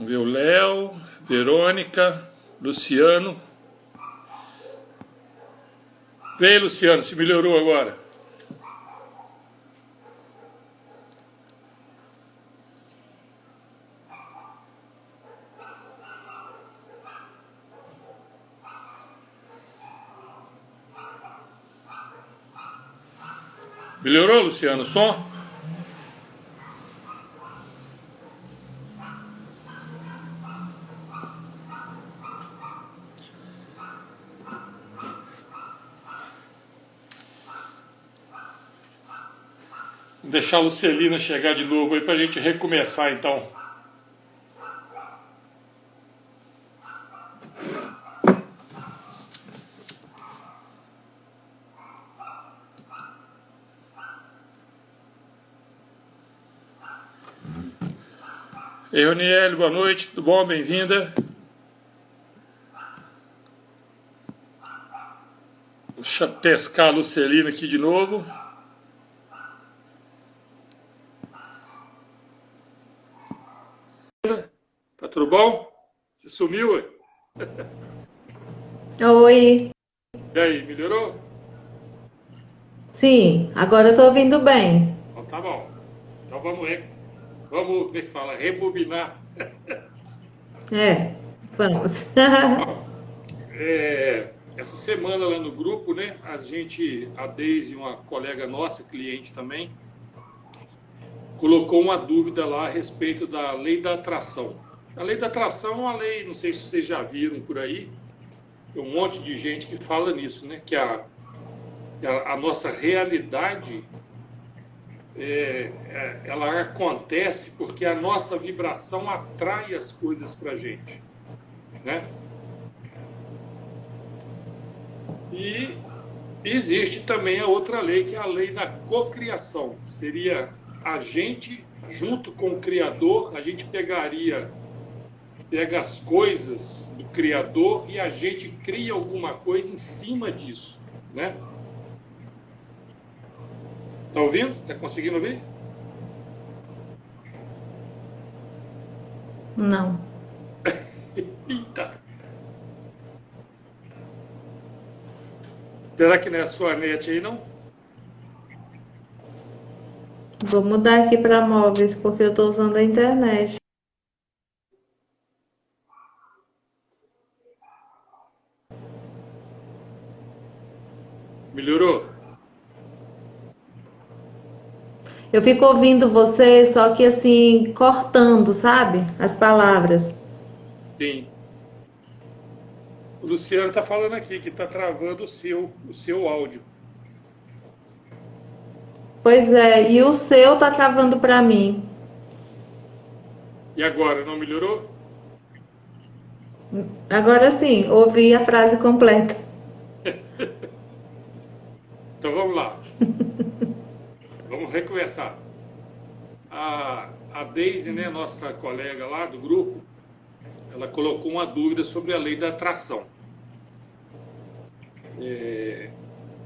Vamos ver o Léo, Verônica, Luciano. Vem, Luciano, se melhorou agora. Melhorou, Luciano, o som? Vou deixar a Lucelina chegar de novo aí pra gente recomeçar então. Ei, Roniel, boa noite, tudo bom? Bem-vinda. Deixa eu pescar a Lucelina aqui de novo. Tá tudo bom? Você sumiu, ué? Oi. E aí, melhorou? Sim, agora eu tô ouvindo bem. Então tá bom. Então vamos, como é que fala? Rebobinar. É, vamos. Ó, essa semana lá no grupo, né? A Deise, uma colega nossa, cliente também, colocou uma dúvida lá a respeito da lei da atração. A lei da atração é uma lei, não sei se vocês já viram por aí, tem um monte de gente que fala nisso, né? Que a nossa realidade ela acontece porque a nossa vibração atrai as coisas para a gente, né? E existe também a outra lei, que é a lei da cocriação. Seria a gente, junto com o Criador, a gente pega as coisas do Criador e a gente cria alguma coisa em cima disso, né? Tá ouvindo? Tá conseguindo ouvir? Não. Eita! Será que não é a sua net aí, não? Vou mudar aqui para móveis porque eu tô usando a internet. Melhorou? Eu fico ouvindo você, só que assim, cortando, sabe? As palavras. Sim. O Luciano está falando aqui que está travando o seu áudio. Pois é, e o seu tá travando para mim. E agora, não melhorou? Agora sim, ouvi a frase completa. Então vamos lá. Vamos recomeçar. A Daisy, né, nossa colega lá do grupo, ela colocou uma dúvida sobre a lei da atração.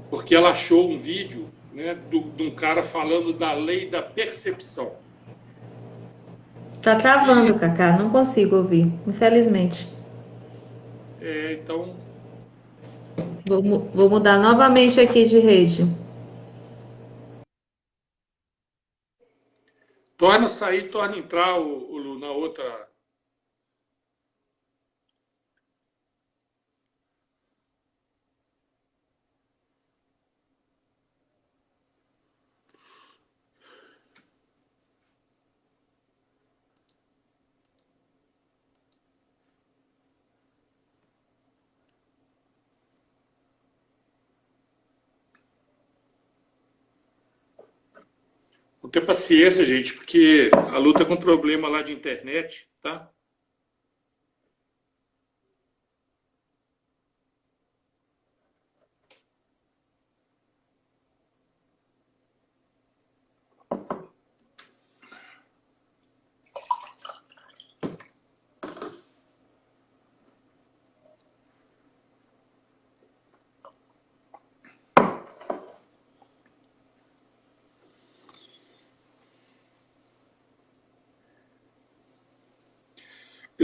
Porque ela achou um vídeo, né, de um cara falando da lei da percepção. Tá travando, E, Cacá, não consigo ouvir, infelizmente. então, Vou mudar novamente aqui de rede. torna sair, torna entrar o Lu na outra. Vou ter paciência, gente, porque a Lu tá com problema lá de internet, tá?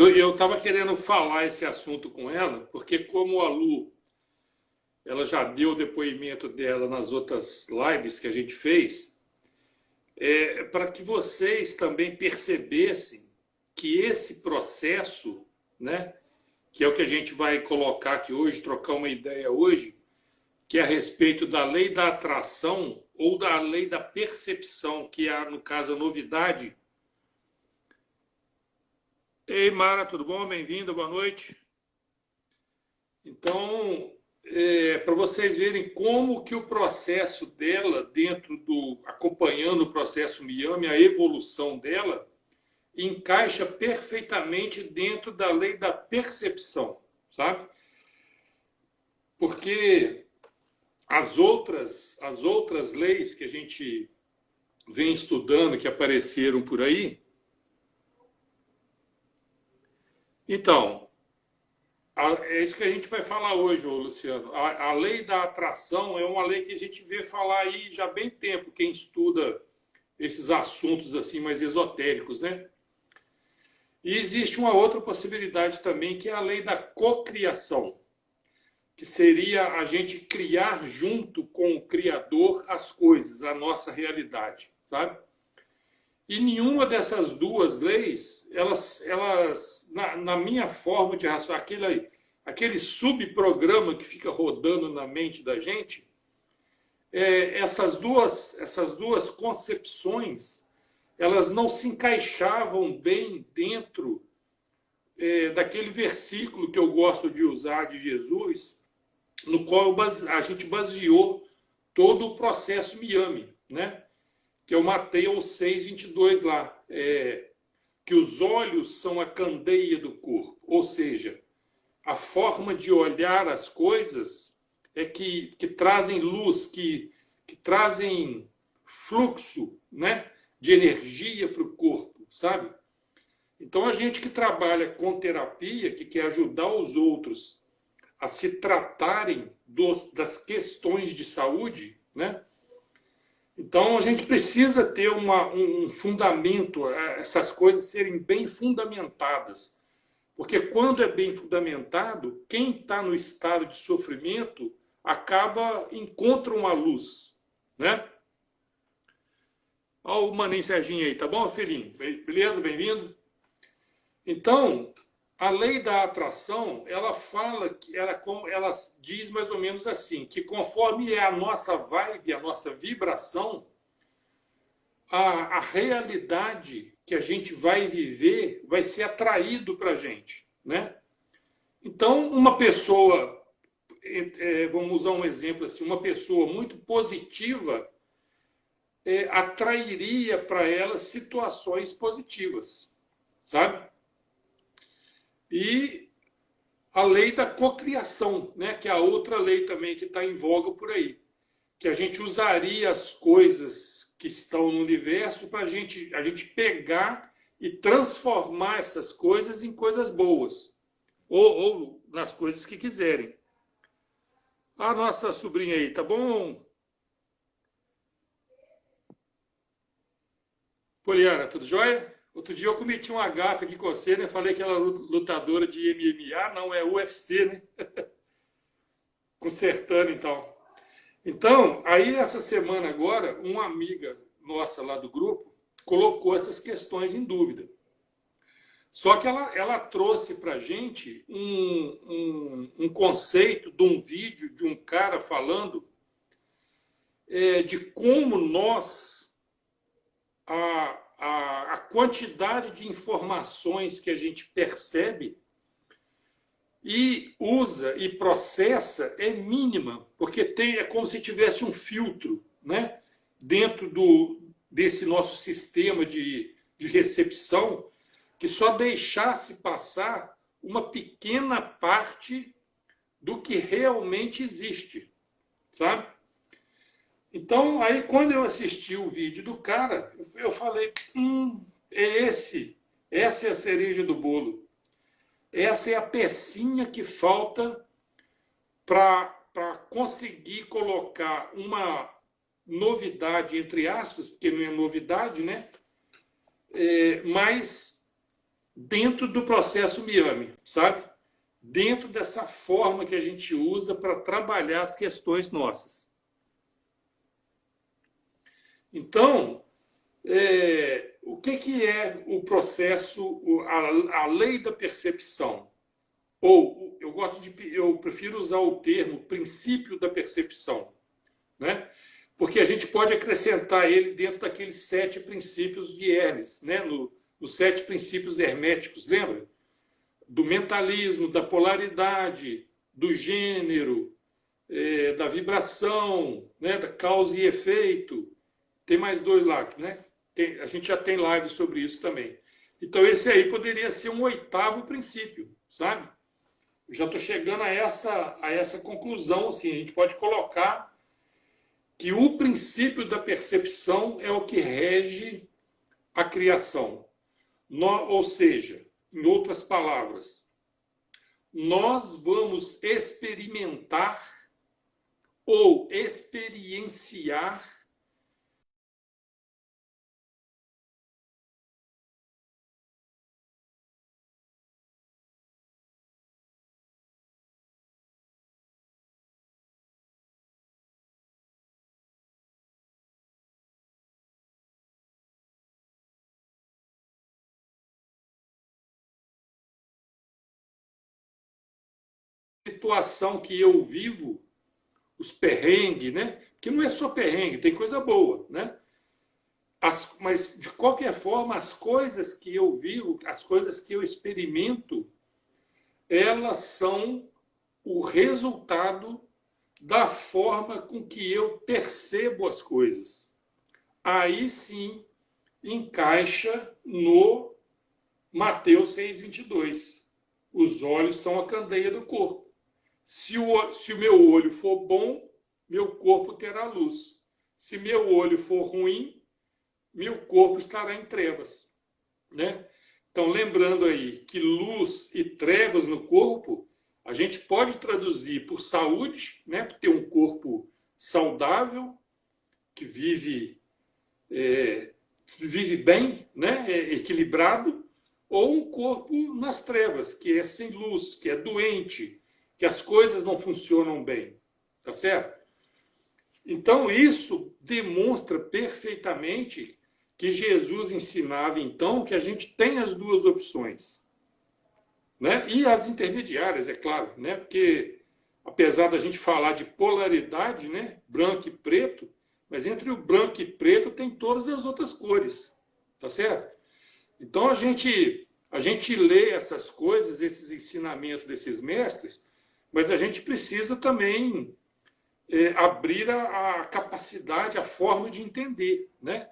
Eu estava querendo falar esse assunto com ela, porque como a Lu, ela já deu o depoimento dela nas outras lives que a gente fez, para que vocês também percebessem que esse processo, né, que é o que a gente vai colocar aqui hoje, trocar uma ideia hoje, que é a respeito da lei da atração ou da lei da percepção, que é, no caso, a novidade. Ei, Mara, tudo bom? Bem-vinda, boa noite. Então, para vocês verem como que o processo dela, acompanhando o processo Miami, a evolução dela, encaixa perfeitamente dentro da lei da percepção, sabe? Porque as outras leis que a gente vem estudando, que apareceram por aí, então, é isso que a gente vai falar hoje, Luciano. A lei da atração é uma lei que a gente vê falar aí já há bem tempo, quem estuda esses assuntos assim mais esotéricos, né? E existe uma outra possibilidade também, que é a lei da cocriação, que seria a gente criar junto com o Criador as coisas, a nossa realidade, sabe? E nenhuma dessas duas leis, na minha forma de raciocínio, aquele subprograma que fica rodando na mente da gente, essas duas concepções, elas não se encaixavam bem dentro daquele versículo que eu gosto de usar de Jesus, no qual a gente baseou todo o processo Miami, né? Que é o Mateus 6:22 lá, que os olhos são a candeia do corpo, ou seja, a forma de olhar as coisas que trazem luz, que trazem fluxo, né, de energia para o corpo, sabe? Então a gente que trabalha com terapia, que quer ajudar os outros a se tratarem das questões de saúde, né? Então, a gente precisa ter um fundamento, essas coisas serem bem fundamentadas. Porque quando é bem fundamentado, quem está no estado de sofrimento encontra uma luz, né? Olha o Maninho Serginho aí, tá bom, filhinho? Beleza? Bem-vindo? Então, a lei da atração, ela diz mais ou menos assim, que conforme é a nossa vibe, a nossa vibração, a realidade que a gente vai viver vai ser atraído para a gente, né? Então, uma pessoa, vamos usar um exemplo assim, uma pessoa muito positiva atrairia para ela situações positivas, sabe? E a lei da cocriação, né, que é a outra lei também que está em voga por aí, que a gente usaria as coisas que estão no universo para a gente pegar e transformar essas coisas em coisas boas, ou nas coisas que quiserem. A nossa sobrinha aí, tá bom? Poliana, tudo jóia? Outro dia eu cometi uma gafe aqui com você, né? Falei que ela é lutadora de MMA, não é UFC, né? Consertando, então. Então, aí essa semana agora, uma amiga nossa lá do grupo colocou essas questões em dúvida. Só que ela trouxe para a gente um conceito de um vídeo de um cara falando de como nós, a quantidade de informações que a gente percebe e usa e processa é mínima, porque é como se tivesse um filtro, né, dentro desse nosso sistema de recepção, que só deixasse passar uma pequena parte do que realmente existe, sabe? Então, aí quando eu assisti o vídeo do cara, eu falei, essa é a cereja do bolo. Essa é a pecinha que falta para conseguir colocar uma novidade, entre aspas, porque não é novidade, né? Mas dentro do processo Miami, sabe? Dentro dessa forma que a gente usa para trabalhar as questões nossas. Então, o que é o processo, a lei da percepção? Ou eu prefiro usar o termo princípio da percepção, né? Porque a gente pode acrescentar ele dentro daqueles 7 princípios de Hermes, né? Nos 7 princípios herméticos, lembra? Do mentalismo, da polaridade, do gênero, da vibração, né? Da causa e efeito. Tem mais 2 lá, né? A gente já tem live sobre isso também. Então esse aí poderia ser um 8º princípio, sabe? Eu já estou chegando a essa conclusão, assim, a gente pode colocar que o princípio da percepção é o que rege a criação. Ou seja, em outras palavras, nós vamos experimentar ou experienciar a situação que eu vivo, os perrengues, né? Que não é só perrengue, tem coisa boa, né? Mas, de qualquer forma, as coisas que eu vivo, as coisas que eu experimento, elas são o resultado da forma com que eu percebo as coisas. Aí sim encaixa no Mateus 6,22. Os olhos são a candeia do corpo. Se o meu olho for bom, meu corpo terá luz. Se meu olho for ruim, meu corpo estará em trevas, né? Então, lembrando aí que luz e trevas no corpo, a gente pode traduzir por saúde, né? Por ter um corpo saudável, que vive bem, né? Equilibrado, ou um corpo nas trevas, que é sem luz, que é doente, que as coisas não funcionam bem, tá certo? Então, isso demonstra perfeitamente que Jesus ensinava, então, que a gente tem as 2 opções, né? E as intermediárias, é claro, né? Porque, apesar da gente falar de polaridade, né? Branco e preto, mas entre o branco e preto tem todas as outras cores, tá certo? Então, a gente lê essas coisas, esses ensinamentos desses mestres, mas a gente precisa também abrir a capacidade, a forma de entender, né?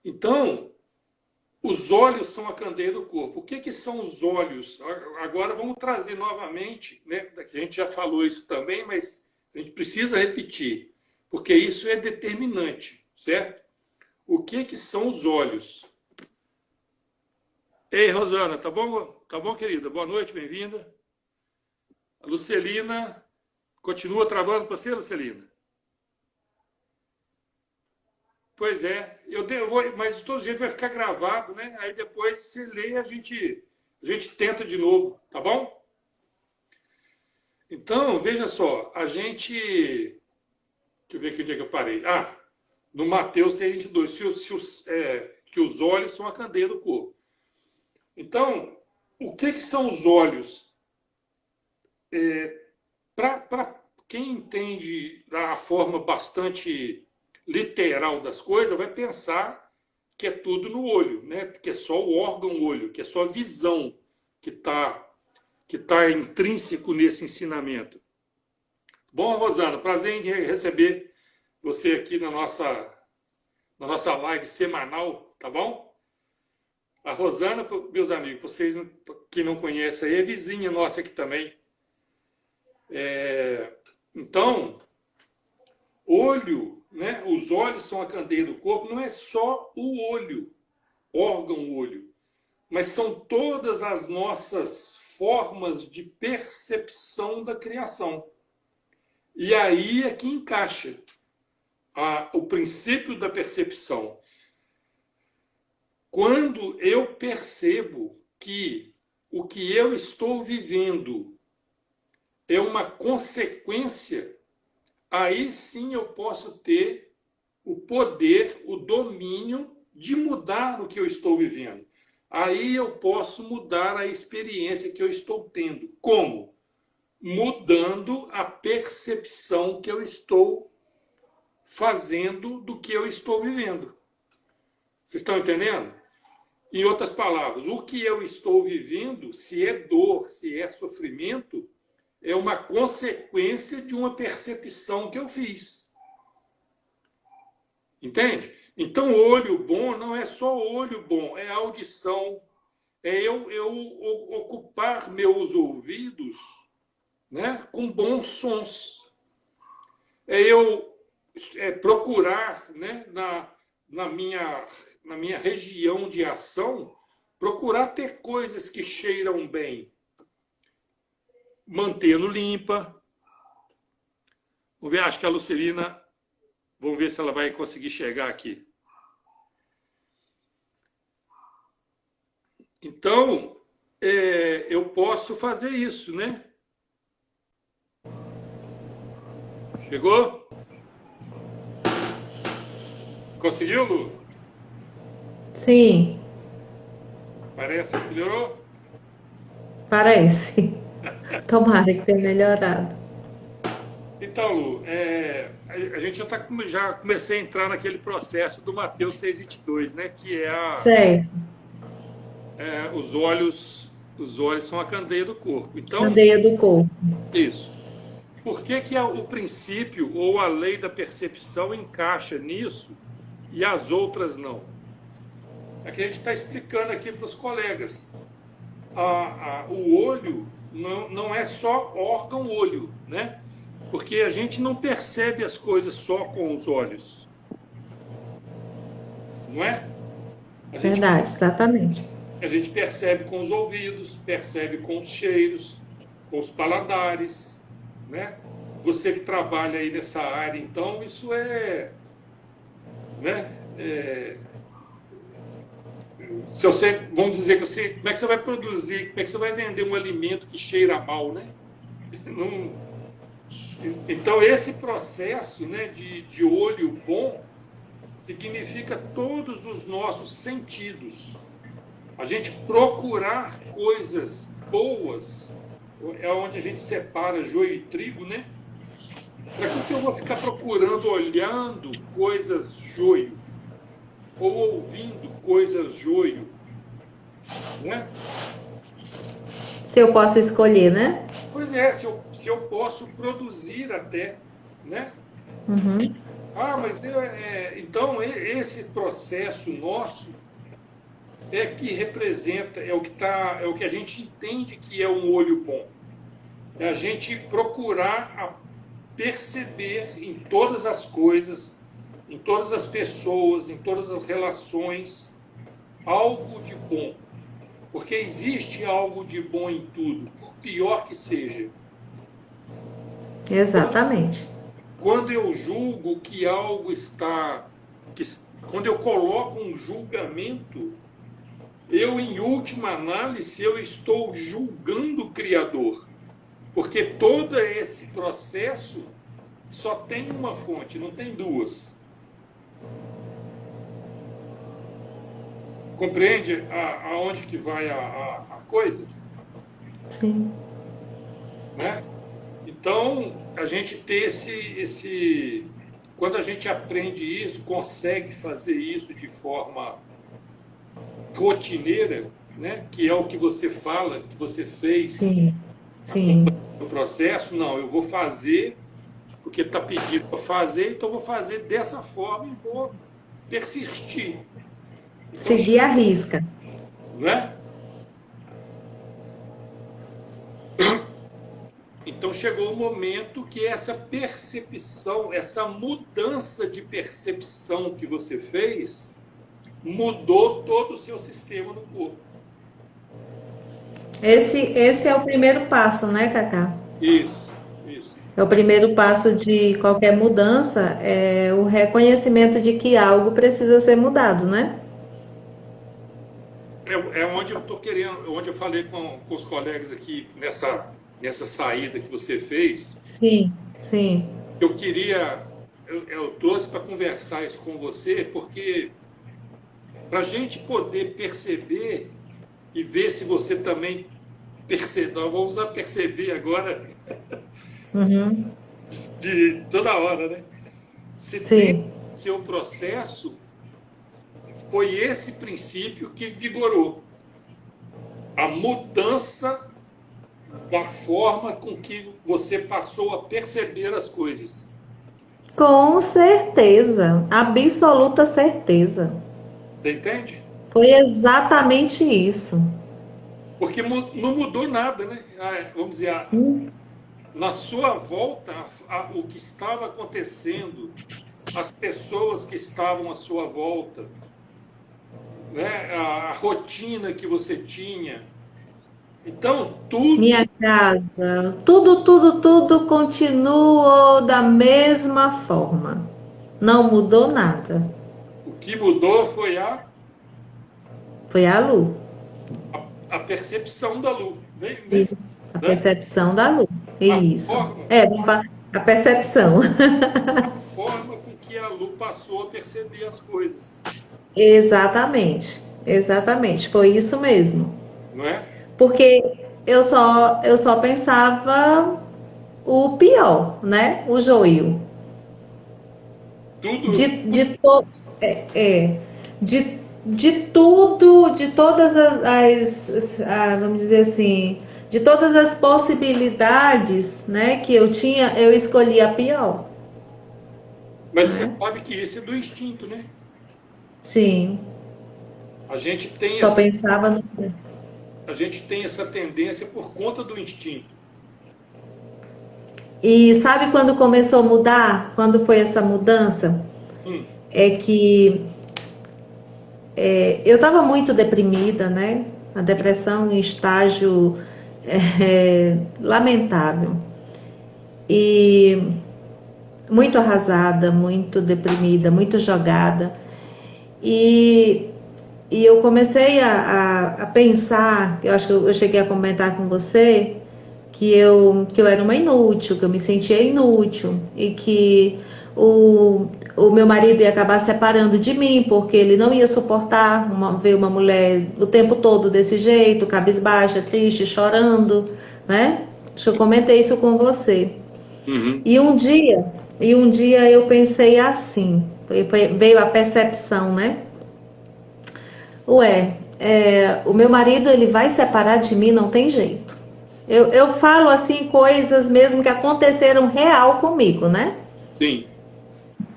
Então, os olhos são a candeia do corpo. O que são os olhos? Agora vamos trazer novamente, né? A gente já falou isso também, mas a gente precisa repetir, porque isso é determinante, certo? O que são os olhos? Ei, Rosana, tá bom? Tá bom, querida? Boa noite, bem-vinda. A Lucelina, continua travando para você, Lucelina? Pois é, eu vou, mas de todo jeito vai ficar gravado, né? Aí depois você lê, a gente tenta de novo, tá bom? Então, veja só, deixa eu ver que dia que eu parei. No Mateus 6,22, que os olhos são a candeia do corpo. Então, o que são os olhos? Para quem entende da forma bastante literal das coisas, vai pensar que é tudo no olho, né? Que é só o órgão olho, que é só a visão que tá intrínseco nesse ensinamento. Bom, Rosana, prazer em receber você aqui na nossa live semanal, tá bom? A Rosana, meus amigos, vocês que não conhecem aí, é vizinha nossa aqui também. Então, olho, né? Os olhos são a candeia do corpo, não é só o olho, órgão olho, mas são todas as nossas formas de percepção da criação. E aí é que encaixa o princípio da percepção. Quando eu percebo que o que eu estou vivendo é uma consequência, aí sim eu posso ter o poder, o domínio de mudar o que eu estou vivendo. Aí eu posso mudar a experiência que eu estou tendo. Como? Mudando a percepção que eu estou fazendo do que eu estou vivendo. Vocês estão entendendo? Em outras palavras, o que eu estou vivendo, se é dor, se é sofrimento, é uma consequência de uma percepção que eu fiz. Entende? Então, olho bom não é só olho bom, é audição, é eu ocupar meus ouvidos, né, com bons sons. É eu procurar, né, na minha região de ação, procurar ter coisas que cheiram bem, mantendo limpa. Vamos ver, acho que a Lucilina, vamos ver se ela vai conseguir chegar aqui. Então, eu posso fazer isso, né? Chegou? Conseguiu, Lu? Sim, Parece que melhorou? parece. Tomara que tenha melhorado. Então, Lu, a gente já comecei a entrar naquele processo do Mateus 6,22, né? Que Certo. os olhos são a candeia do corpo. Então, Cadeia do corpo. isso. Por que o princípio ou a lei da percepção encaixa nisso e as outras não? É que a gente está explicando aqui para os colegas. O olho não é só órgão-olho, né? Porque a gente não percebe as coisas só com os olhos. Não é? Verdade, exatamente. A gente percebe com os ouvidos, percebe com os cheiros, com os paladares, né? Você que trabalha aí nessa área, então, isso né? Se você, vamos dizer que você, como é que você vai produzir, como é que você vai vender um alimento que cheira mal, né? Então, esse processo, né, de olho bom significa todos os nossos sentidos. A gente procurar coisas boas, é onde a gente separa joio e trigo, né? Para que eu vou ficar procurando, olhando coisas joio? Ou ouvindo coisas joio? Né? Se eu posso escolher, né? Pois é, se eu posso produzir até, né? Uhum. Mas então esse processo nosso é que representa, é o que a gente entende que é um olho bom. É a gente procurar perceber em todas as coisas, em todas as pessoas, em todas as relações, algo de bom. Porque existe algo de bom em tudo, por pior que seja. Exatamente. Quando eu julgo que algo está... quando eu coloco um julgamento, em última análise, eu estou julgando o Criador. Porque todo esse processo só tem uma fonte, não tem duas. Compreende aonde que vai a coisa? Sim. Né? Então, a gente ter quando a gente aprende isso, consegue fazer isso de forma rotineira, né? Que é o que você fala, que você fez. Sim. Sim. No processo, não, eu vou fazer porque está pedido para fazer, então eu vou fazer dessa forma e vou persistir. Então, Seguir a risca. né? Então chegou o momento que essa percepção, essa mudança de percepção que você fez, mudou todo o seu sistema no corpo. Esse é o primeiro passo, né, Cacá? Isso. É o primeiro passo de qualquer mudança, é o reconhecimento de que algo precisa ser mudado, né? é onde eu estou querendo, onde eu falei com os colegas aqui nessa saída que você fez. Sim, sim. Eu queria, eu trouxe para conversar isso com você, porque para a gente poder perceber e ver se você também percebe, nós vamos usar perceber agora Uhum, de toda hora, né? Se dentro sim. do seu processo foi esse princípio que vigorou a mudança da forma com que você passou a perceber as coisas. Com certeza, absoluta certeza. Você entende? Foi exatamente isso. Porque não mudou nada, né? Vamos dizer, Hum. na sua volta, o que estava acontecendo, as pessoas que estavam à sua volta, né? A rotina que você tinha. Então, tudo Minha casa, tudo continuou da mesma forma. Não mudou nada. o que mudou foi Foi a luz. a percepção da luz, Isso. A né? percepção da luz. A Isso. forma, É, a percepção. a forma com que a luz passou a perceber as coisas, Exatamente. Exatamente. Foi isso mesmo. não é? Porque eu só pensava o pior, né? O joio. De, Tudo, de, to, é, é, de tudo, de todas vamos dizer assim, de todas as possibilidades, né, que eu tinha, eu escolhi a pior, mas você né? sabe que isso é do instinto, né? Sim, A gente tem só essa, pensava no... a gente tem essa tendência por conta do instinto. E sabe quando começou a mudar? Quando foi essa mudança? Hum, É que eu estava muito deprimida, né? A depressão em estágio lamentável. E muito arrasada, muito deprimida, muito jogada. E, e eu comecei a pensar, eu acho que eu cheguei a comentar com você, que eu era uma inútil, que eu me sentia inútil e que o meu marido ia acabar separando de mim porque ele não ia suportar ver uma mulher o tempo todo desse jeito, cabisbaixa, triste, chorando, né? Acho que eu comentei isso com você. uhum. E um dia, eu pensei assim, veio a percepção, né? Ué, o meu marido ele vai separar de mim, não tem jeito. Eu falo assim coisas mesmo que aconteceram real comigo, né? Sim,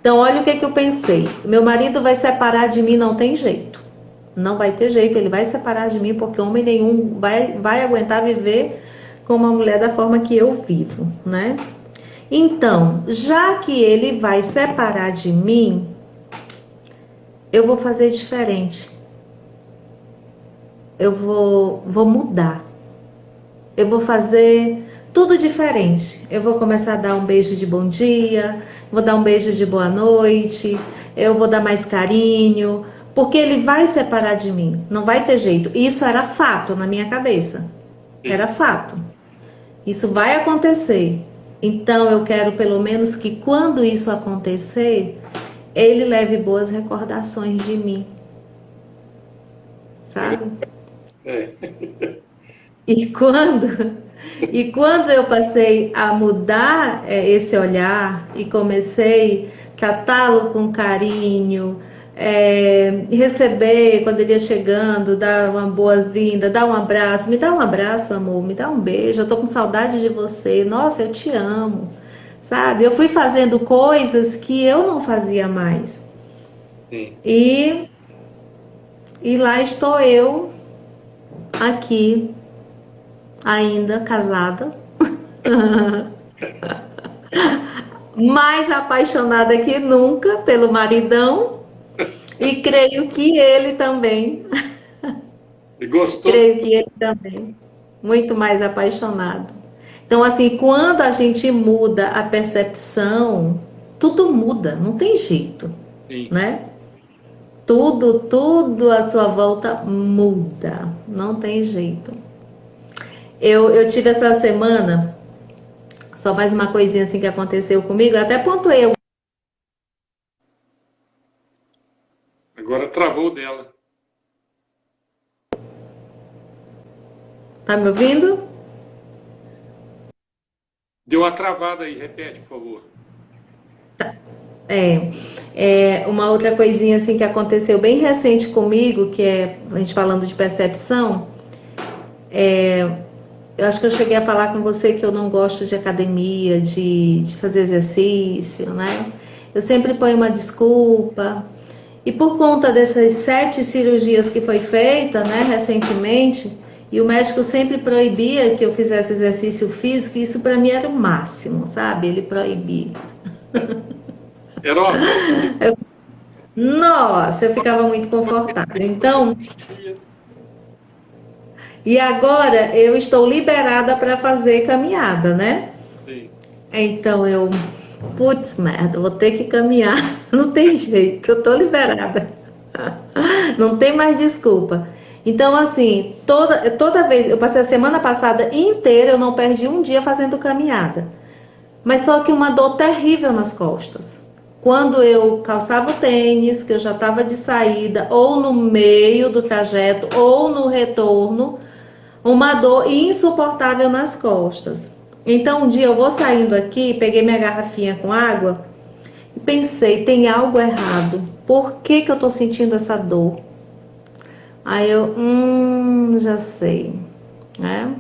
Então olha o que eu pensei. Meu marido vai separar de mim, não tem jeito. Não vai ter jeito, ele vai separar de mim porque homem nenhum vai aguentar viver com uma mulher da forma que eu vivo, né? Então, já que ele vai separar de mim, eu vou fazer diferente. Eu vou mudar. Eu vou fazer tudo diferente. Eu vou começar a dar um beijo de bom dia, vou dar um beijo de boa noite, eu vou dar mais carinho, porque ele vai separar de mim. Não vai ter jeito. Isso era fato na minha cabeça. sim. Era fato. Isso vai acontecer. Então eu quero pelo menos que quando isso acontecer, ele leve boas recordações de mim, É, sabe? é. E quando eu passei a mudar esse olhar e comecei a tratá-lo com carinho, receber quando ele ia chegando, dar uma boas-vindas, dar um abraço, me dá um abraço, amor, me dá um beijo, eu tô com saudade de você, nossa, eu te amo, sabe? Eu fui fazendo coisas que eu não fazia mais. Sim. E, e lá estou eu, aqui, ainda casada, mais apaixonada que nunca pelo maridão e creio que ele também, E gostou? creio que ele também, muito mais apaixonado. Então, assim, quando a gente muda a percepção, tudo muda, não tem jeito, Sim. né? tudo à sua volta muda. Não tem jeito. Eu tive essa semana, só mais uma coisinha assim que aconteceu comigo, eu até pontuei. Agora travou dela. Tá me ouvindo? Deu uma travada aí, repete, por favor. Uma outra coisinha assim que aconteceu bem recente comigo, que é a gente falando de percepção, eu acho que eu cheguei a falar com você que eu não gosto de academia, de fazer exercício, né? Eu sempre ponho uma desculpa. E por conta dessas 7 cirurgias que foi feita, né, recentemente, e o médico sempre proibia que eu fizesse exercício físico, e isso para mim era o máximo, sabe? Ele proibia. Era uma Nossa, eu ficava muito confortável. Então, e agora eu estou liberada para fazer caminhada, né? Sim. Então putz, merda, vou ter que caminhar. Não tem jeito, eu tô liberada. Não tem mais desculpa. Então, assim, toda vez, eu passei a semana passada inteira, eu não perdi um dia fazendo caminhada. Mas só que uma dor terrível nas costas. Quando eu calçava o tênis, que eu já estava de saída, ou no meio do trajeto, ou no retorno, uma dor insuportável nas costas. Então, um dia eu vou saindo aqui, peguei minha garrafinha com água e pensei, tem algo errado. Por que que eu tô sentindo essa dor? Aí eu, já sei, né?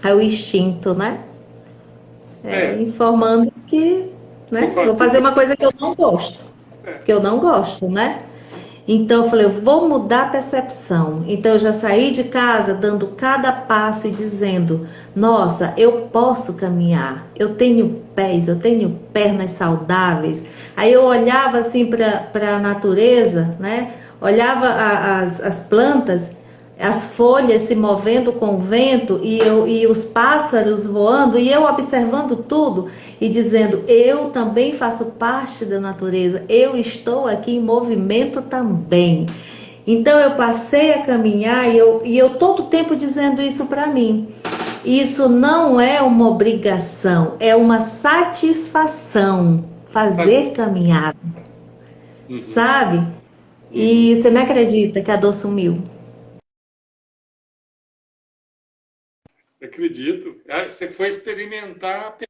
Aí o instinto, né? É, Informando que, vou né? Vou fazer fazer. uma coisa que eu não gosto, É, que eu não gosto, né? Então eu falei, eu vou mudar a percepção. Então eu já saí de casa dando cada passo e dizendo, nossa, eu posso caminhar, eu tenho pés, eu tenho pernas saudáveis. Aí eu olhava assim para a natureza, né? Olhava as plantas, as folhas se movendo com o vento e os pássaros voando e eu observando tudo e dizendo, eu também faço parte da natureza, eu estou aqui em movimento também. Então eu passei a caminhar e eu todo tempo dizendo isso para mim. Isso não é uma obrigação, é uma satisfação fazer caminhada, uhum, sabe? uhum. E você me acredita que a dor sumiu? Acredito. Ah, você foi experimentar a que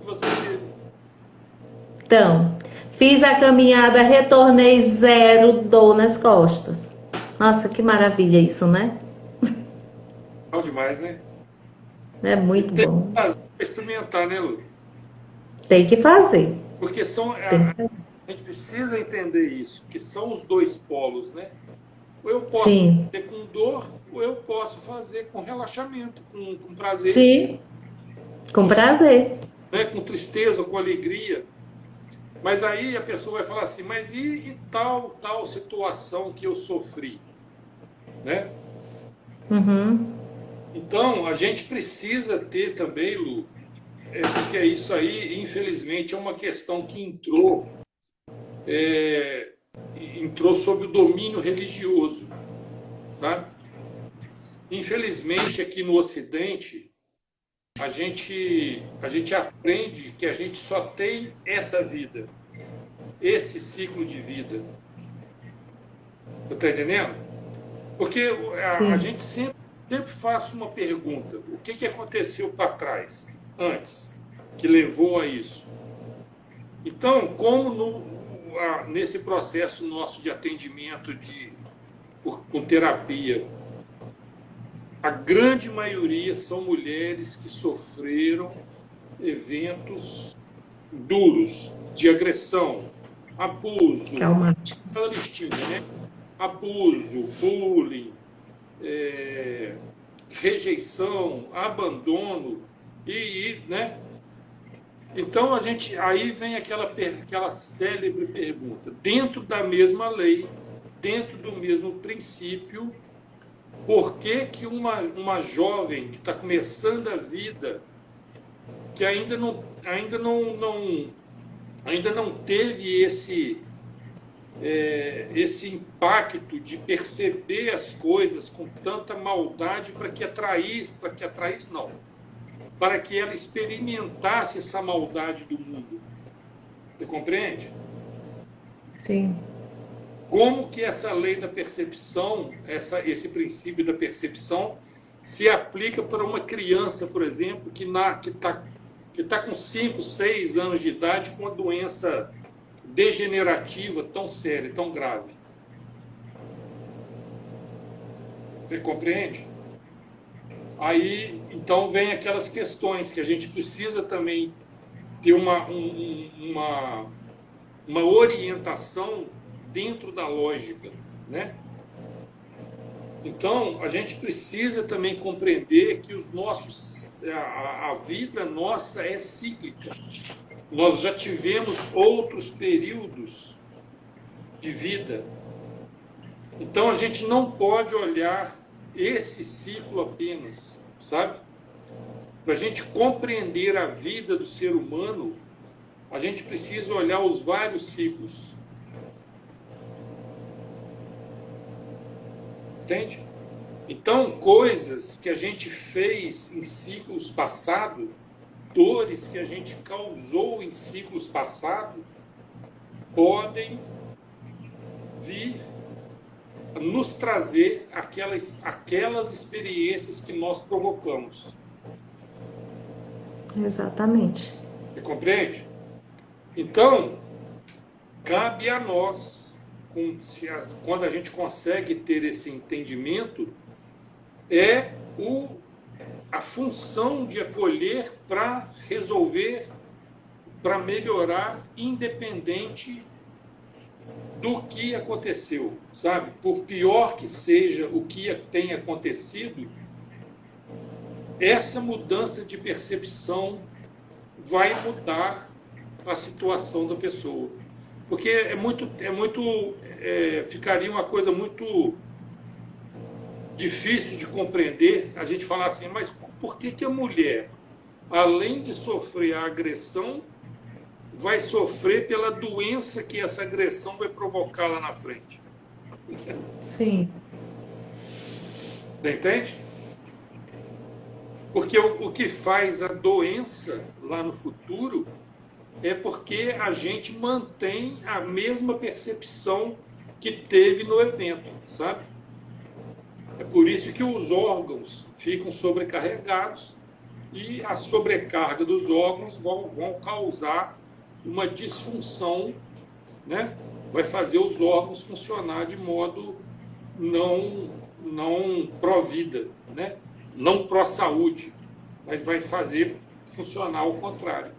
você teve. Então, fiz a caminhada, retornei zero dor nas costas. Nossa, que maravilha isso, né? Bom demais, né? É E muito tem que bom. fazer, experimentar, né, Lu? Tem que fazer. Porque Tem a que... gente precisa entender isso, que são os dois polos, né? Ou eu posso Sim, fazer com dor, ou eu posso fazer com relaxamento, com prazer, sim, com com, prazer. né, com tristeza, com alegria. Mas aí a pessoa vai falar assim, mas e tal situação que eu sofri, né? Uhum, Então, a gente precisa ter também, Lu, porque isso aí, infelizmente, é uma questão que entrou sob o domínio religioso, tá? Infelizmente, aqui no Ocidente, a gente aprende que a gente só tem essa vida, esse ciclo de vida. Você está entendendo? Porque a sim. gente sempre faz uma pergunta: o que aconteceu para trás, antes, que levou a isso? Então, como nesse processo nosso de atendimento com terapia, a grande maioria são mulheres que sofreram eventos duros de agressão, abuso, Traumáticos. aquela listinha, né? Abuso, bullying, rejeição, abandono né? Então a gente aí vem aquela célebre pergunta: dentro da mesma lei, dentro do mesmo princípio, por que que uma jovem que está começando a vida, que ainda não teve esse impacto de perceber as coisas com tanta maldade para que atraísse não, para que ela experimentasse essa maldade do mundo. Você compreende? Sim. Como que essa lei da percepção, esse princípio da percepção, se aplica para uma criança, por exemplo, que está com 5, 6 anos de idade com uma doença degenerativa tão séria, tão grave. Você compreende? Aí, então, vem aquelas questões que a gente precisa também ter uma orientação dentro da lógica, né? Então, a gente precisa também compreender que a vida nossa é cíclica. Nós já tivemos outros períodos de vida. Então, a gente não pode olhar esse ciclo apenas, sabe? Para a gente compreender a vida do ser humano, a gente precisa olhar os vários ciclos. Entende? Então, coisas que a gente fez em ciclos passados, dores que a gente causou em ciclos passados, podem vir nos trazer aquelas experiências que nós provocamos. Exatamente. Você compreende? Então, cabe a nós, quando a gente consegue ter esse entendimento, a função de acolher para resolver, para melhorar, independente do que aconteceu, sabe? Por pior que seja o que tenha acontecido, essa mudança de percepção vai mudar a situação da pessoa. Porque ficaria uma coisa muito difícil de compreender a gente falar assim, mas por que a mulher, além de sofrer a agressão, vai sofrer pela doença que essa agressão vai provocar lá na frente? Sim. Você entende? Porque o que faz a doença lá no futuro é porque a gente mantém a mesma percepção que teve no evento, sabe? É por isso que os órgãos ficam sobrecarregados e a sobrecarga dos órgãos vão causar uma disfunção, né? Vai fazer os órgãos funcionar de modo não pró-vida, né? Não pró-saúde, mas vai fazer funcionar ao contrário.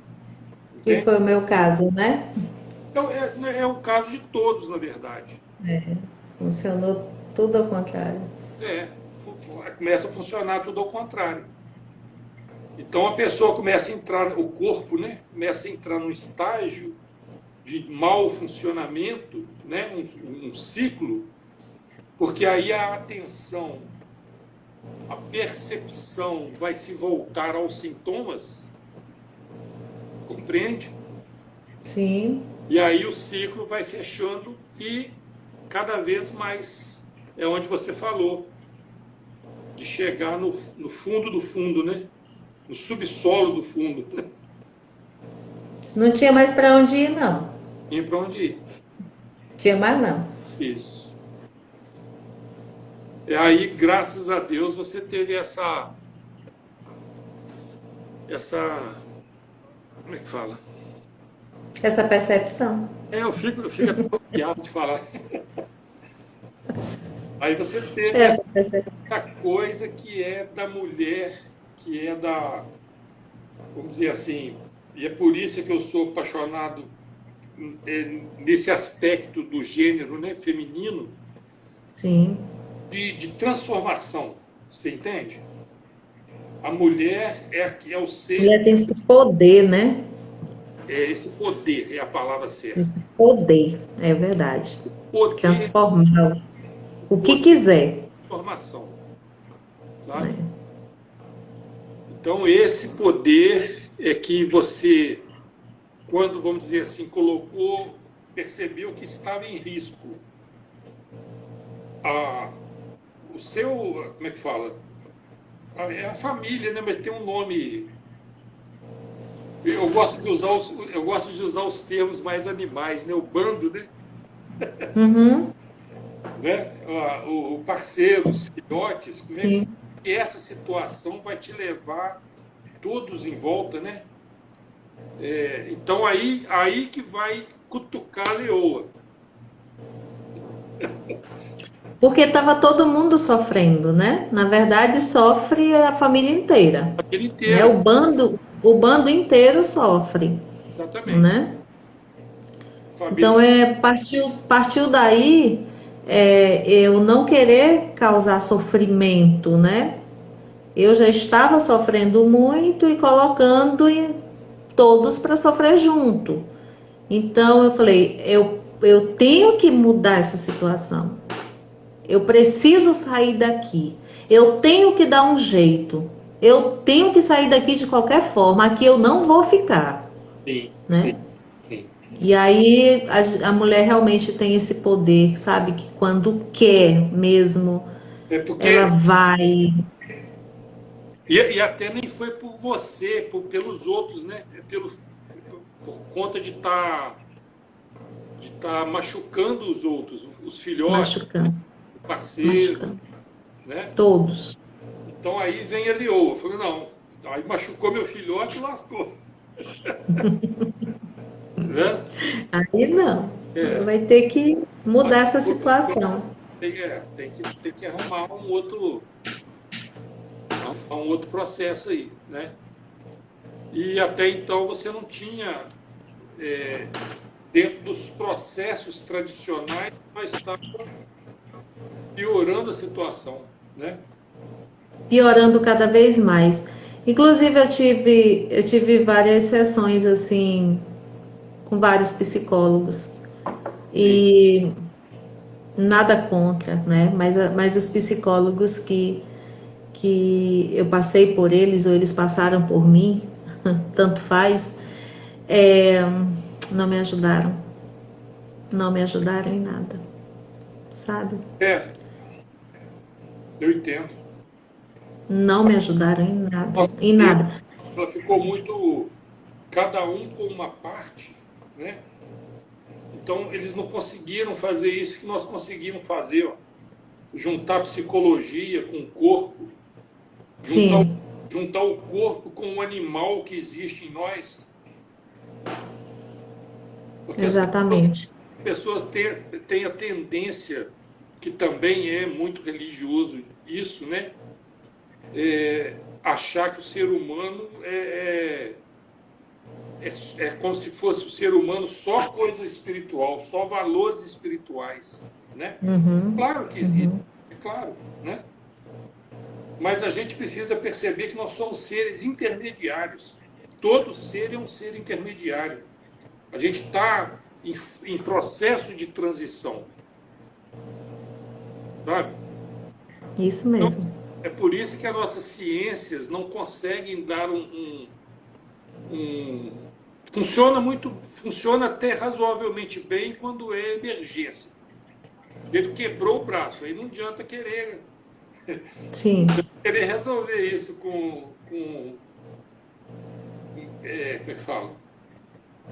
Que foi o meu caso, né? Então, é o caso de todos, na verdade. Funcionou tudo ao contrário. Começa a funcionar tudo ao contrário. Então, a pessoa começa a entrar, o corpo, né, começa a entrar num estágio de mau funcionamento, né, um ciclo, porque aí a atenção, a percepção vai se voltar aos sintomas, compreende? Sim. E aí o ciclo vai fechando e cada vez mais é onde você falou, de chegar no fundo do fundo, né? No subsolo do fundo. Né? Não tinha mais para onde ir, não. Tinha para onde ir. Tinha mais, não. Isso. E aí, graças a Deus, você teve essa... Como é que fala? Essa percepção. Eu fico até bloqueado de falar. Aí você teve Essa percepção. essa coisa que é da mulher, que é vamos dizer assim, e é por isso que eu sou apaixonado nesse aspecto do gênero, né, feminino, Sim. de transformação, você entende? A mulher é o ser... A mulher tem esse poder, né? Esse poder é a palavra certa. Esse poder, é verdade. Poder, transformar o que quiser. Transformação, sabe? Então, esse poder é que você, quando, vamos dizer assim, colocou percebeu que estava em risco a, o seu, como é que fala? É a família, né? Mas tem um nome. Eu gosto de usar os termos mais animais, né? O bando, né? Uhum, Né? O parceiro, os filhotes, como é sim. que essa situação vai te levar todos em volta, né? Então aí que vai cutucar a leoa. Porque estava todo mundo sofrendo, né? Na verdade, sofre a família inteira, A vida né? inteira, O bando inteiro sofre, exatamente. né? Família, Então, partiu daí eu não querer causar sofrimento, né? Eu já estava sofrendo muito e colocando todos para sofrer junto. Então, eu falei, eu tenho que mudar essa situação. Eu preciso sair daqui. Eu tenho que dar um jeito. Eu tenho que sair daqui de qualquer forma. Aqui eu não vou ficar, sim, sim, né? sim. E aí a mulher realmente tem esse poder, sabe? Que quando quer mesmo, É ela porque vai. e até nem foi por você, pelos outros, né? Por conta de tá machucando os outros, os filhotes, Machucando, o parceiro, machucando. né? Todos. Então aí vem a leoa. Eu falei, não, aí machucou meu filhote e lascou, né? Aí não. É, Vai ter que mudar essa machucou meu filhote, situação. tem que arrumar um outro processo aí, né? E até então você não tinha, dentro dos processos tradicionais, mas estava piorando a situação, né? Piorando cada vez mais. Inclusive, eu tive várias sessões assim, com vários psicólogos. Sim, E nada contra, né? Mas os psicólogos que eu passei por eles, ou eles passaram por mim, tanto faz, é, não me ajudaram. Não me ajudaram em nada, sabe? eu entendo. Não me ajudaram em nada, Nossa, em nada. ela ficou muito, cada um com uma parte, né? Então eles não conseguiram fazer isso que nós conseguimos fazer, ó. Juntar psicologia com o corpo, juntar, Sim, juntar o corpo com o animal que existe em nós, porque as exatamente. pessoas têm a tendência, que também é muito religioso isso, né? Achar que o ser humano é como se fosse o ser humano só coisa espiritual, só valores espirituais, né? Uhum, Claro que uhum. é claro, né? Mas a gente precisa perceber que nós somos seres intermediários. Todo ser é um ser intermediário. A gente está em processo de transição, sabe? Isso Então, mesmo. é por isso que as nossas ciências não conseguem dar um- funciona até razoavelmente bem quando é emergência. Ele quebrou o braço, aí não adianta Sim, querer resolver isso como é que fala?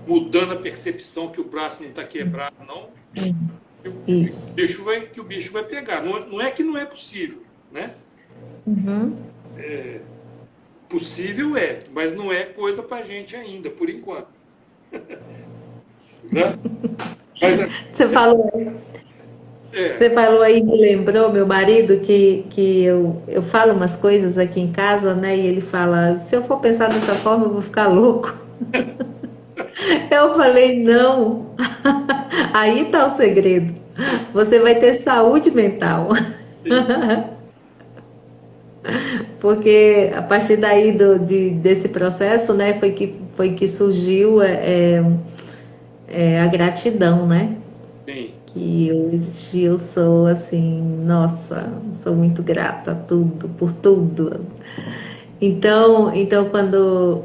Mudando a percepção que o braço não está quebrado, não. isso. Que o bicho vai pegar. Não é que não é possível, né? Uhum. Possível é, mas não é coisa para gente ainda, por enquanto, né? Mas Você falou, você é, falou aí, me lembrou meu marido que eu falo umas coisas aqui em casa, né? E ele fala, se eu for pensar dessa forma, eu vou ficar louco. Eu falei, não. Aí tá o segredo. Você vai ter saúde mental. sim, Porque a partir daí desse processo, né, foi que surgiu a gratidão, né? sim, Que hoje eu sou assim, nossa, sou muito grata a tudo, por tudo. Então quando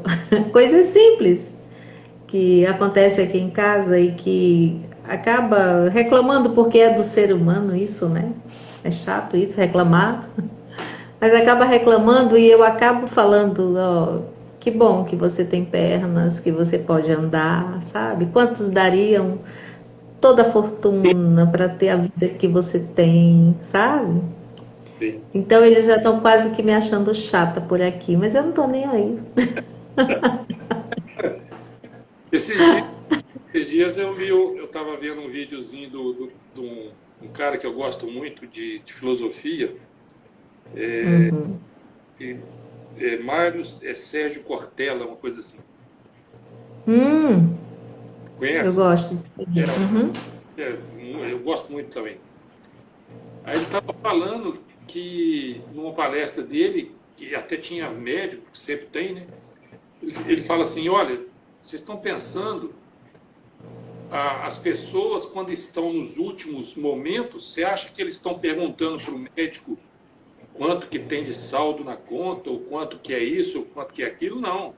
coisas simples que acontecem aqui em casa e que acaba reclamando porque é do ser humano isso, né? É chato isso, reclamar. Mas acaba reclamando e eu acabo falando, ó, que bom que você tem pernas, que você pode andar, sabe? Quantos dariam toda a fortuna para ter a vida que você tem, sabe? Sim. Então eles já estão quase que me achando chata por aqui, mas eu não tô nem aí. Esses dias, esses dias eu estava vendo um videozinho de um cara que eu gosto muito de filosofia, Uhum. Mário Sérgio Cortella, uma coisa assim. Hum, eu Conhece? gosto disso É, também. Uhum. eu gosto muito também. Aí ele estava falando que numa palestra dele, que até tinha médico, que sempre tem, né? Ele fala assim: olha, vocês estão pensando, as pessoas quando estão nos últimos momentos, você acha que eles estão perguntando para o médico quanto que tem de saldo na conta, ou quanto que é isso, ou quanto que é aquilo? Não.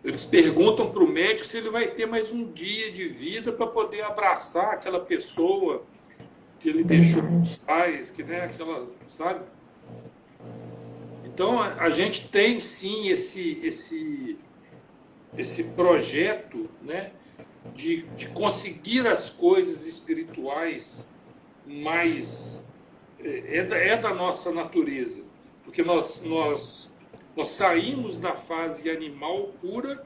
Eles perguntam para o médico se ele vai ter mais um dia de vida para poder abraçar aquela pessoa que ele deixou Verdade. paz, que né, aquela, sabe? Então a gente tem sim esse projeto, né, de conseguir as coisas espirituais mais é da nossa natureza, porque nós saímos da fase animal pura,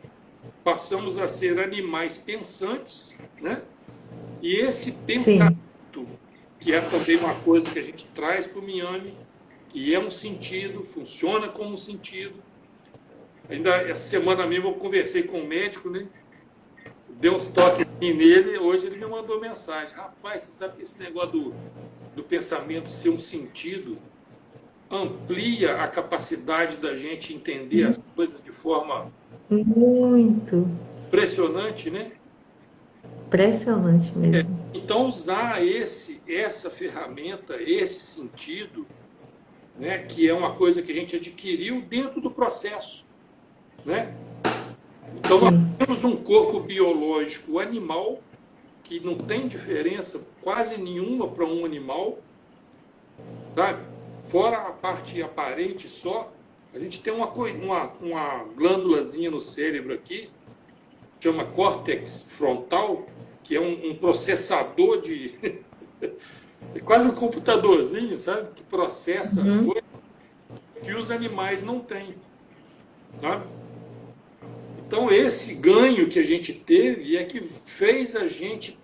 passamos a ser animais pensantes, né? E esse pensamento, Sim, que é também uma coisa que a gente traz para o Miami, que é um sentido, funciona como um sentido. Ainda essa semana mesmo eu conversei com um médico, né? Deu uns toques nele, hoje ele me mandou mensagem. Rapaz, você sabe que esse negócio do pensamento ser um sentido amplia a capacidade da gente entender as coisas de forma muito impressionante, né? impressionante mesmo. Então usar essa ferramenta, esse sentido, né, que é uma coisa que a gente adquiriu dentro do processo, né? Então nós Sim, temos um corpo biológico animal que não tem diferença quase nenhuma para um animal, sabe? Fora a parte aparente só, a gente tem uma glândulazinha no cérebro aqui, chama córtex frontal, que é um processador de. É quase um computadorzinho, sabe? Que processa as uhum, coisas que os animais não têm, sabe? Então, esse ganho que a gente teve é que fez a gente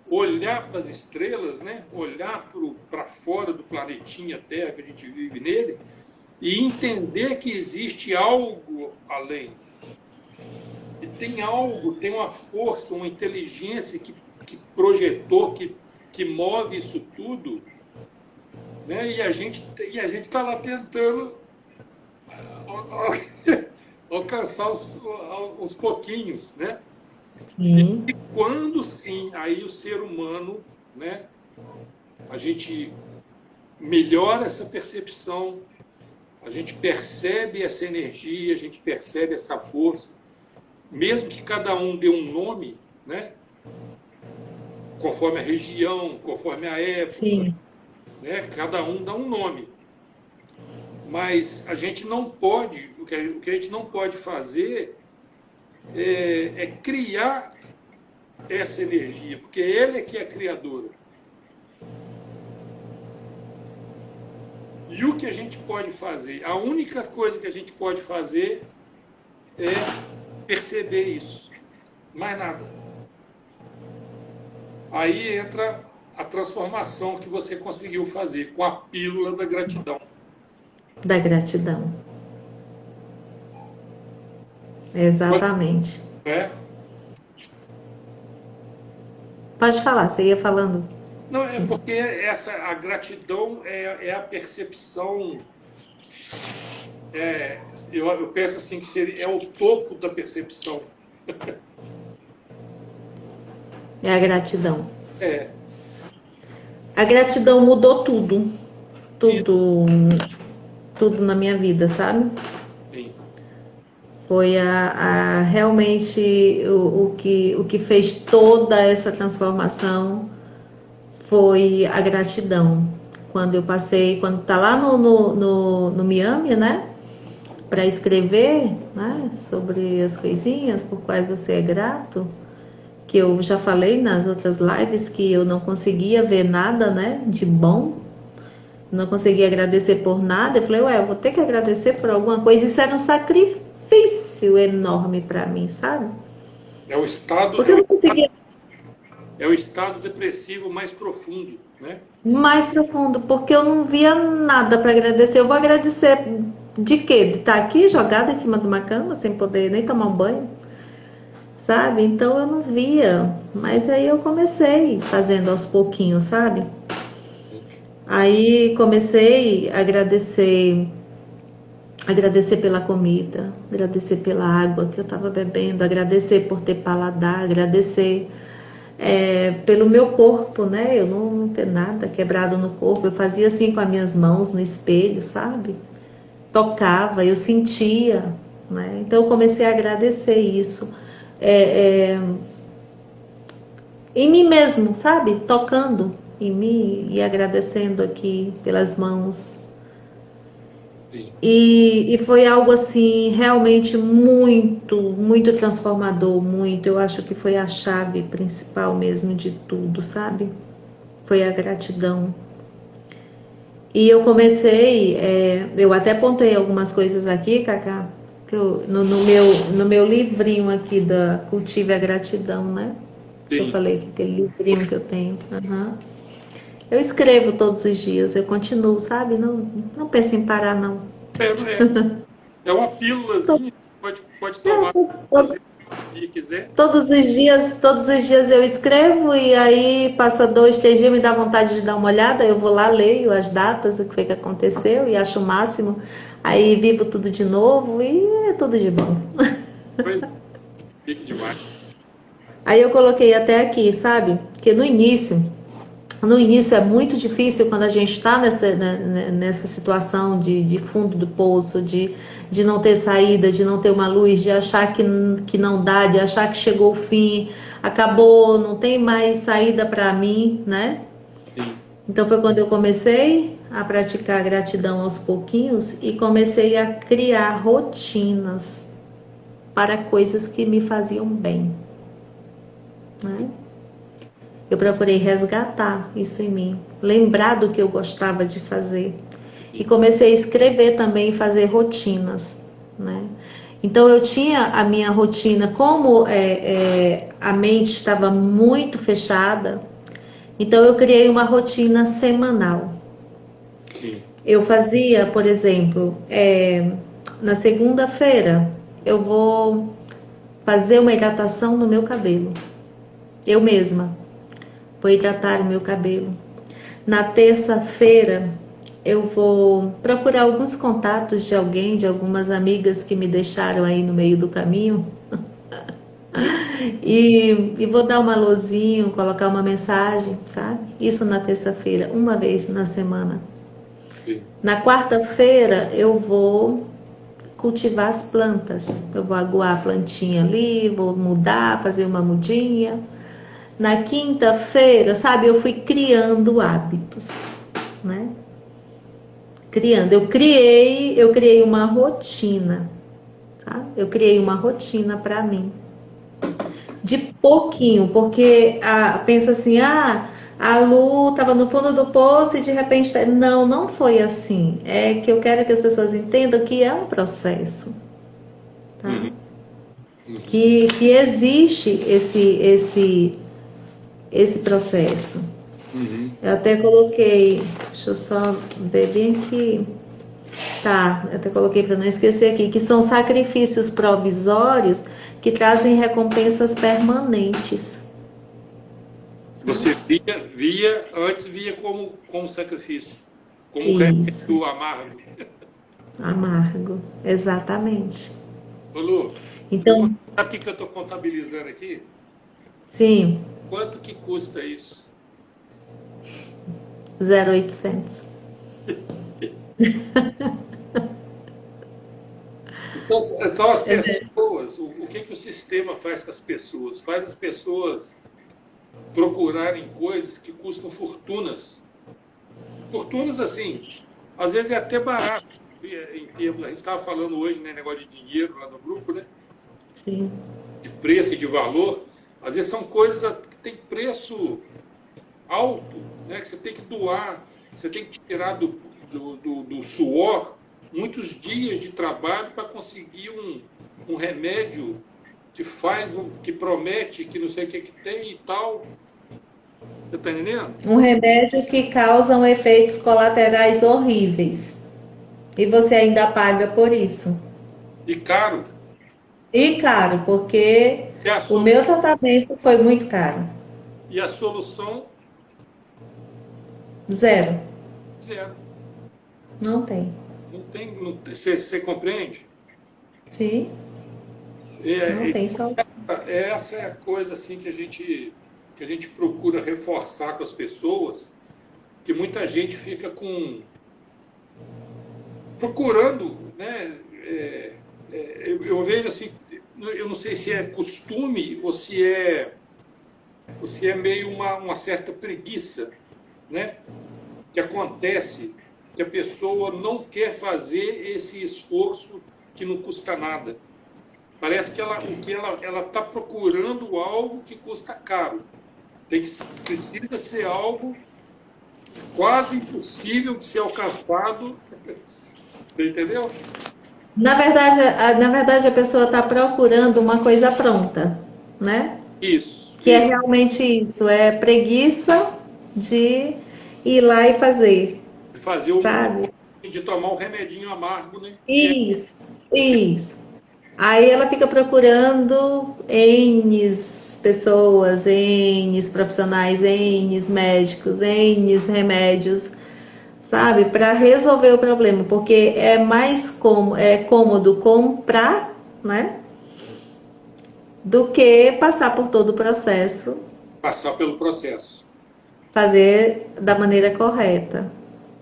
olhar para as estrelas, né? Olhar para fora do planetinha Terra que a gente vive nele e entender que existe algo além. E tem algo, tem uma força, uma inteligência que projetou, que move isso tudo, né? E a gente está lá tentando alcançar os pouquinhos, né? sim, E quando sim, aí o ser humano, né? A gente melhora essa percepção, a gente percebe essa energia, a gente percebe essa força, mesmo que cada um dê um nome, né? Conforme a região, conforme a época, sim, né? Cada um dá um nome. Mas a gente não pode, o que a gente não pode fazer é criar essa energia, porque ele é que é a criadora. E o que a gente pode fazer? A única coisa que a gente pode fazer é perceber isso. Mais nada. Aí entra a transformação que você conseguiu fazer com a pílula da gratidão. da gratidão. Exatamente. Né? Pode falar, você ia falando. Não, é porque a gratidão é a percepção. Eu penso assim que é o topo da percepção. É a gratidão. É, A gratidão mudou tudo, e tudo, tudo na minha vida, sabe? sim, Foi realmente o que fez toda essa transformação foi a gratidão. Quando eu passei, quando tá lá no Miami, né? Para escrever, né? Sobre as coisinhas por quais você é grato, que eu já falei nas outras lives que eu não conseguia ver nada, né? De bom, não conseguia agradecer por nada. Eu falei, ué, eu vou ter que agradecer por alguma coisa. Isso era um sacrifício enorme para mim, sabe? É o estado, Porque eu não conseguia. é o estado depressivo mais profundo, né? Mais profundo, porque eu não via nada para agradecer. Eu vou agradecer de quê? De estar aqui jogada em cima de uma cama, sem poder nem tomar um banho, sabe? Então eu não via. Mas aí eu comecei fazendo aos pouquinhos, sabe? Aí comecei a agradecer pela comida, agradecer pela água que eu estava bebendo, agradecer por ter paladar, agradecer pelo meu corpo, né? Eu não ter nada quebrado no corpo. Eu fazia assim com as minhas mãos no espelho, sabe? Tocava, eu sentia, né? Então eu comecei a agradecer isso em mim mesmo, sabe? Tocando em mim e agradecendo aqui pelas mãos. Sim. E foi algo assim realmente muito transformador, muito. Eu acho que foi a chave principal mesmo de tudo, sabe? Foi a gratidão. E eu comecei, eu até apontei algumas coisas aqui, Cacá, que no meu livrinho aqui da Cultive a Gratidão, né? Que eu Sim. falei que aquele livrinho que eu tenho. Uhum. Eu escrevo todos os dias, eu continuo, sabe? Não penso em parar, não. É uma pílulazinha, pode tomar Todo, fazer o que quiser. todos os dias eu escrevo e aí passa 2, 3 dias, me dá vontade de dar uma olhada, eu vou lá, leio as datas, o que foi que aconteceu e acho o máximo. Aí vivo tudo de novo e é tudo de bom. Pois fique demais. Aí eu coloquei até aqui, sabe? Que no início é muito difícil quando a gente está nessa situação de fundo do poço, de não ter saída, de não ter uma luz, de achar que não dá, de achar que chegou o fim, acabou, não tem mais saída para mim, né? Sim. Então foi quando eu comecei a praticar a gratidão aos pouquinhos e comecei a criar rotinas para coisas que me faziam bem, né? Eu procurei resgatar isso em mim, lembrar do que eu gostava de fazer. E Sim. comecei a escrever também e fazer rotinas, né? Então eu tinha a minha rotina, como a mente estava muito fechada, então eu criei uma rotina semanal. Sim. Eu fazia, por exemplo, na segunda-feira eu vou fazer uma hidratação no meu cabelo, eu mesma vou hidratar o meu cabelo. Na terça-feira, eu vou procurar alguns contatos de alguém, de algumas amigas que me deixaram aí no meio do caminho. E vou dar um alôzinho, colocar uma mensagem, sabe? Isso na terça-feira, uma vez na semana. Sim. Na quarta-feira, eu vou cultivar as plantas. Eu vou aguar a plantinha ali, vou mudar, fazer uma mudinha. Na quinta-feira, sabe, eu fui criando hábitos, né? Eu criei uma rotina, tá? Eu criei uma rotina para mim, de pouquinho, porque pensa assim, a Lu estava no fundo do poço e de repente, não foi assim. É que eu quero que as pessoas entendam que é um processo, tá? Uhum. Uhum. Que existe esse processo. Uhum. Eu até coloquei, deixa eu só ver bem aqui. Tá, eu até coloquei para não esquecer aqui, que são sacrifícios provisórios que trazem recompensas permanentes. Você antes via como sacrifício, como Isso, remédio amargo. amargo, exatamente. Ô Lu, Então, sabe o que eu estou contabilizando aqui? sim, Quanto que custa isso? 0,800. Então as pessoas, o que que o sistema faz com as pessoas? Faz as pessoas procurarem coisas que custam fortunas. Fortunas, assim, às vezes é até barato. Em termos, a gente estava falando hoje, né, negócio de dinheiro lá no grupo, né? Sim. De preço e de valor. Às vezes são coisas que têm preço alto, né? Que você tem que doar, você tem que tirar do suor muitos dias de trabalho para conseguir um remédio que faz, que promete, que não sei o que tem e tal. Você está entendendo? Um remédio que causa efeitos colaterais horríveis. E você ainda paga por isso. E caro. E caro, porque E a, o solu- meu tratamento foi muito caro. e a solução, Zero. zero. Não tem. Não tem, você compreende? Sim, não É, tem só. essa é a coisa assim que a gente procura reforçar com as pessoas, que muita gente fica procurando, né? Eu vejo assim, eu não sei se é costume ou se é meio uma certa preguiça, né? Que acontece, que a pessoa não quer fazer esse esforço que não custa nada. Parece que ela está procurando algo que custa caro. Precisa ser algo quase impossível de ser alcançado. Você entendeu? Na verdade, a pessoa está procurando uma coisa pronta, né? Isso, Que é isso. realmente isso, é preguiça de ir lá e fazer, De fazer sabe? de tomar um remedinho amargo, né? Isso, isso. Aí ela fica procurando N pessoas, N profissionais, N médicos, N remédios, sabe, para resolver o problema, porque é cômodo comprar, né, do que passar por todo o processo, Passar pelo processo. fazer da maneira correta.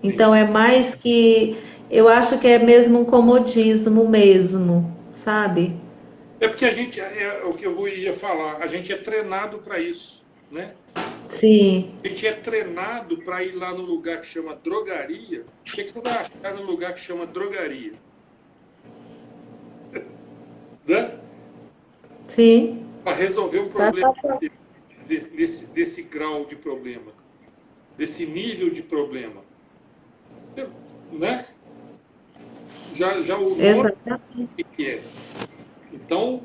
Sim. Então é mais que eu acho que é mesmo um comodismo mesmo, sabe? É porque a gente, é o que ia falar, a gente é treinado para isso, né? Sim. A gente é treinado para ir lá no lugar que chama drogaria. O que você vai achar no lugar que chama drogaria? Né? Sim. Para resolver um Tá, problema tá, tá. desse grau de problema, desse nível de problema. Né? Já o nome Exatamente. que é. Então,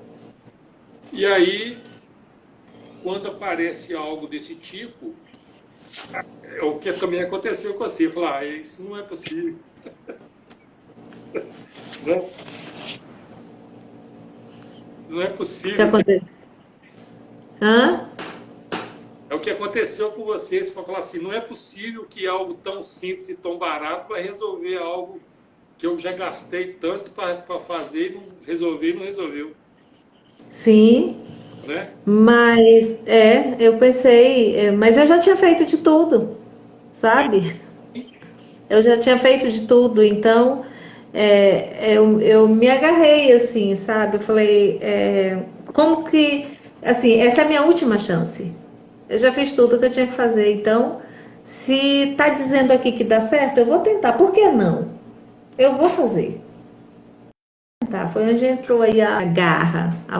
e aí, quando aparece algo desse tipo, é o que também aconteceu com você. Falar, isso não é possível. Né? Não é O que possível. aconteceu? Hã? É o que aconteceu com você. Você vai falar assim, não é possível que algo tão simples e tão barato vai resolver algo que eu já gastei tanto para fazer e não resolver e não resolveu. Sim, Né? mas eu pensei, mas eu já tinha feito de tudo, Sim, sabe? Eu já tinha feito de tudo, então eu me agarrei assim, sabe? Eu falei, como que, assim, essa é a minha última chance. Eu já fiz tudo que eu tinha que fazer, então, se tá dizendo aqui que dá certo, eu vou tentar. Por que não? Eu vou fazer. Tá, foi onde entrou aí a garra, a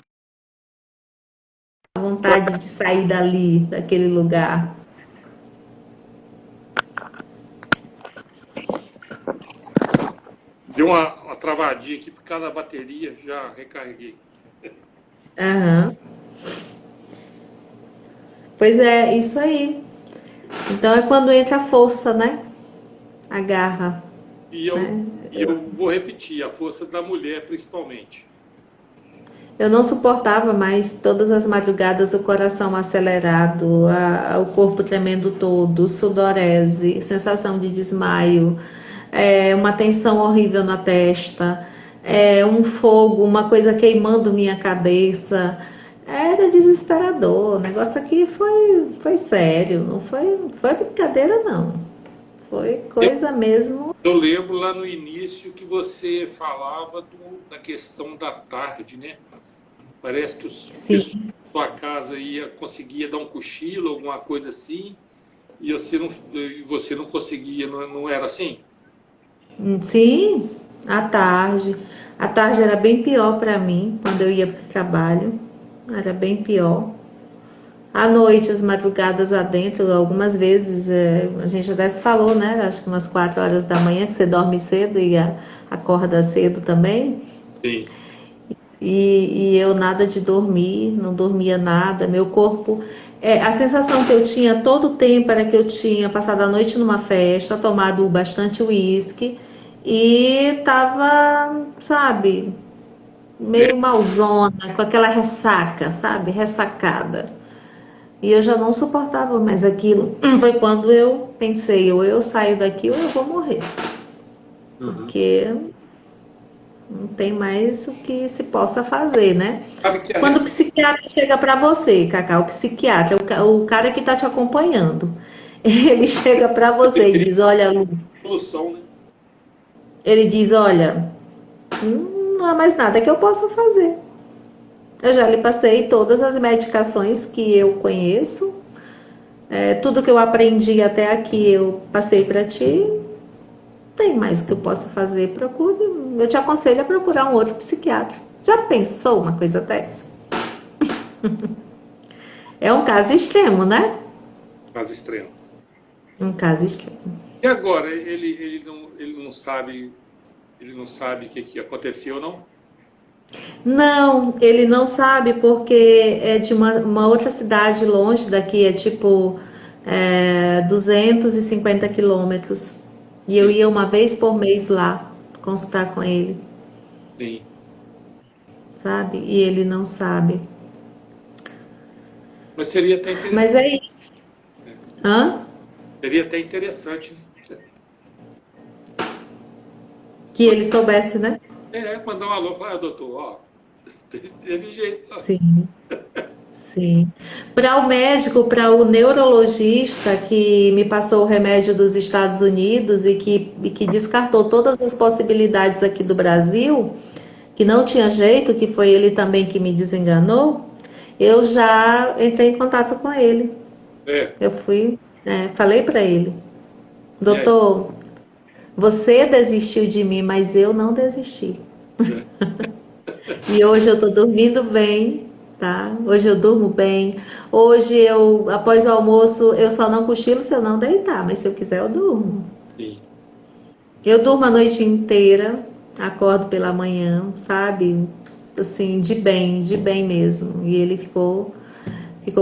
vontade de sair dali, daquele lugar. deu uma travadinha aqui por causa da bateria, já recarreguei. Aham. Pois é, isso aí. Então é quando entra a força, né? A garra, E eu, né? e eu vou repetir, a força da mulher, principalmente. Eu não suportava mais todas as madrugadas o coração acelerado, o corpo tremendo todo, sudorese, sensação de desmaio, uma tensão horrível na testa, um fogo, uma coisa queimando minha cabeça. Era desesperador. O negócio aqui foi sério, não foi brincadeira, não. Foi coisa mesmo. Eu lembro lá no início que você falava da questão da tarde, né? Parece que o pessoal Sim, da sua casa conseguia dar um cochilo, alguma coisa assim, e você não conseguia, não era assim? sim, à tarde. À tarde era bem pior para mim, quando eu ia para o trabalho. Era bem pior. À noite, as madrugadas adentro, algumas vezes, a gente até se falou, né? Acho que umas 4 horas da manhã, que você dorme cedo e acorda cedo também. Sim. E eu nada de dormir, não dormia nada. Meu corpo. A sensação que eu tinha todo o tempo era que eu tinha passado a noite numa festa, tomado bastante uísque e tava, sabe, É. meio malzona, com aquela ressaca, sabe, ressacada. E eu já não suportava mais aquilo. Foi quando eu pensei, ou eu saio daqui ou eu vou morrer, Uhum. porque não tem mais o que se possa fazer, né? Sabe que a Quando o psiquiatra chega para você, Cacá, o psiquiatra, o cara que está te acompanhando, ele chega para você e teria diz, olha, Lu, solução, né? ele diz, olha, não há mais nada que eu possa fazer. Eu já lhe passei todas as medicações que eu conheço, tudo que eu aprendi até aqui eu passei para ti. Tem mais o que eu possa fazer? Procure. Eu te aconselho a procurar um outro psiquiatra. Já pensou uma coisa dessa? É um caso extremo, né? Caso extremo. Um caso extremo. E agora, ele não sabe o que aconteceu, não? Não, ele não sabe porque é de uma outra cidade longe daqui, é tipo 250 quilômetros. E eu Sim, ia uma vez por mês lá consultar com ele, sim. sabe? E ele não sabe. Mas seria até Mas interessante, é isso. né? Hã? Seria até interessante, né? Que ele soubesse, né? Mandar um alô, falar, doutor, ó, teve jeito, ó. Sim. Sim. Para o médico, para o neurologista que me passou o remédio dos Estados Unidos e que descartou todas as possibilidades aqui do Brasil, que não tinha jeito, que foi ele também que me desenganou, eu já entrei em contato com ele. É, Eu fui, falei para ele, e aí? doutor, você desistiu de mim, mas eu não desisti. É, E hoje eu estou dormindo bem, tá? Hoje eu durmo bem. Hoje eu, após o almoço, eu só não cochilo se eu não deitar, mas se eu quiser eu durmo. sim. Eu durmo a noite inteira, acordo pela manhã, sabe? Assim, de bem mesmo. E ele ficou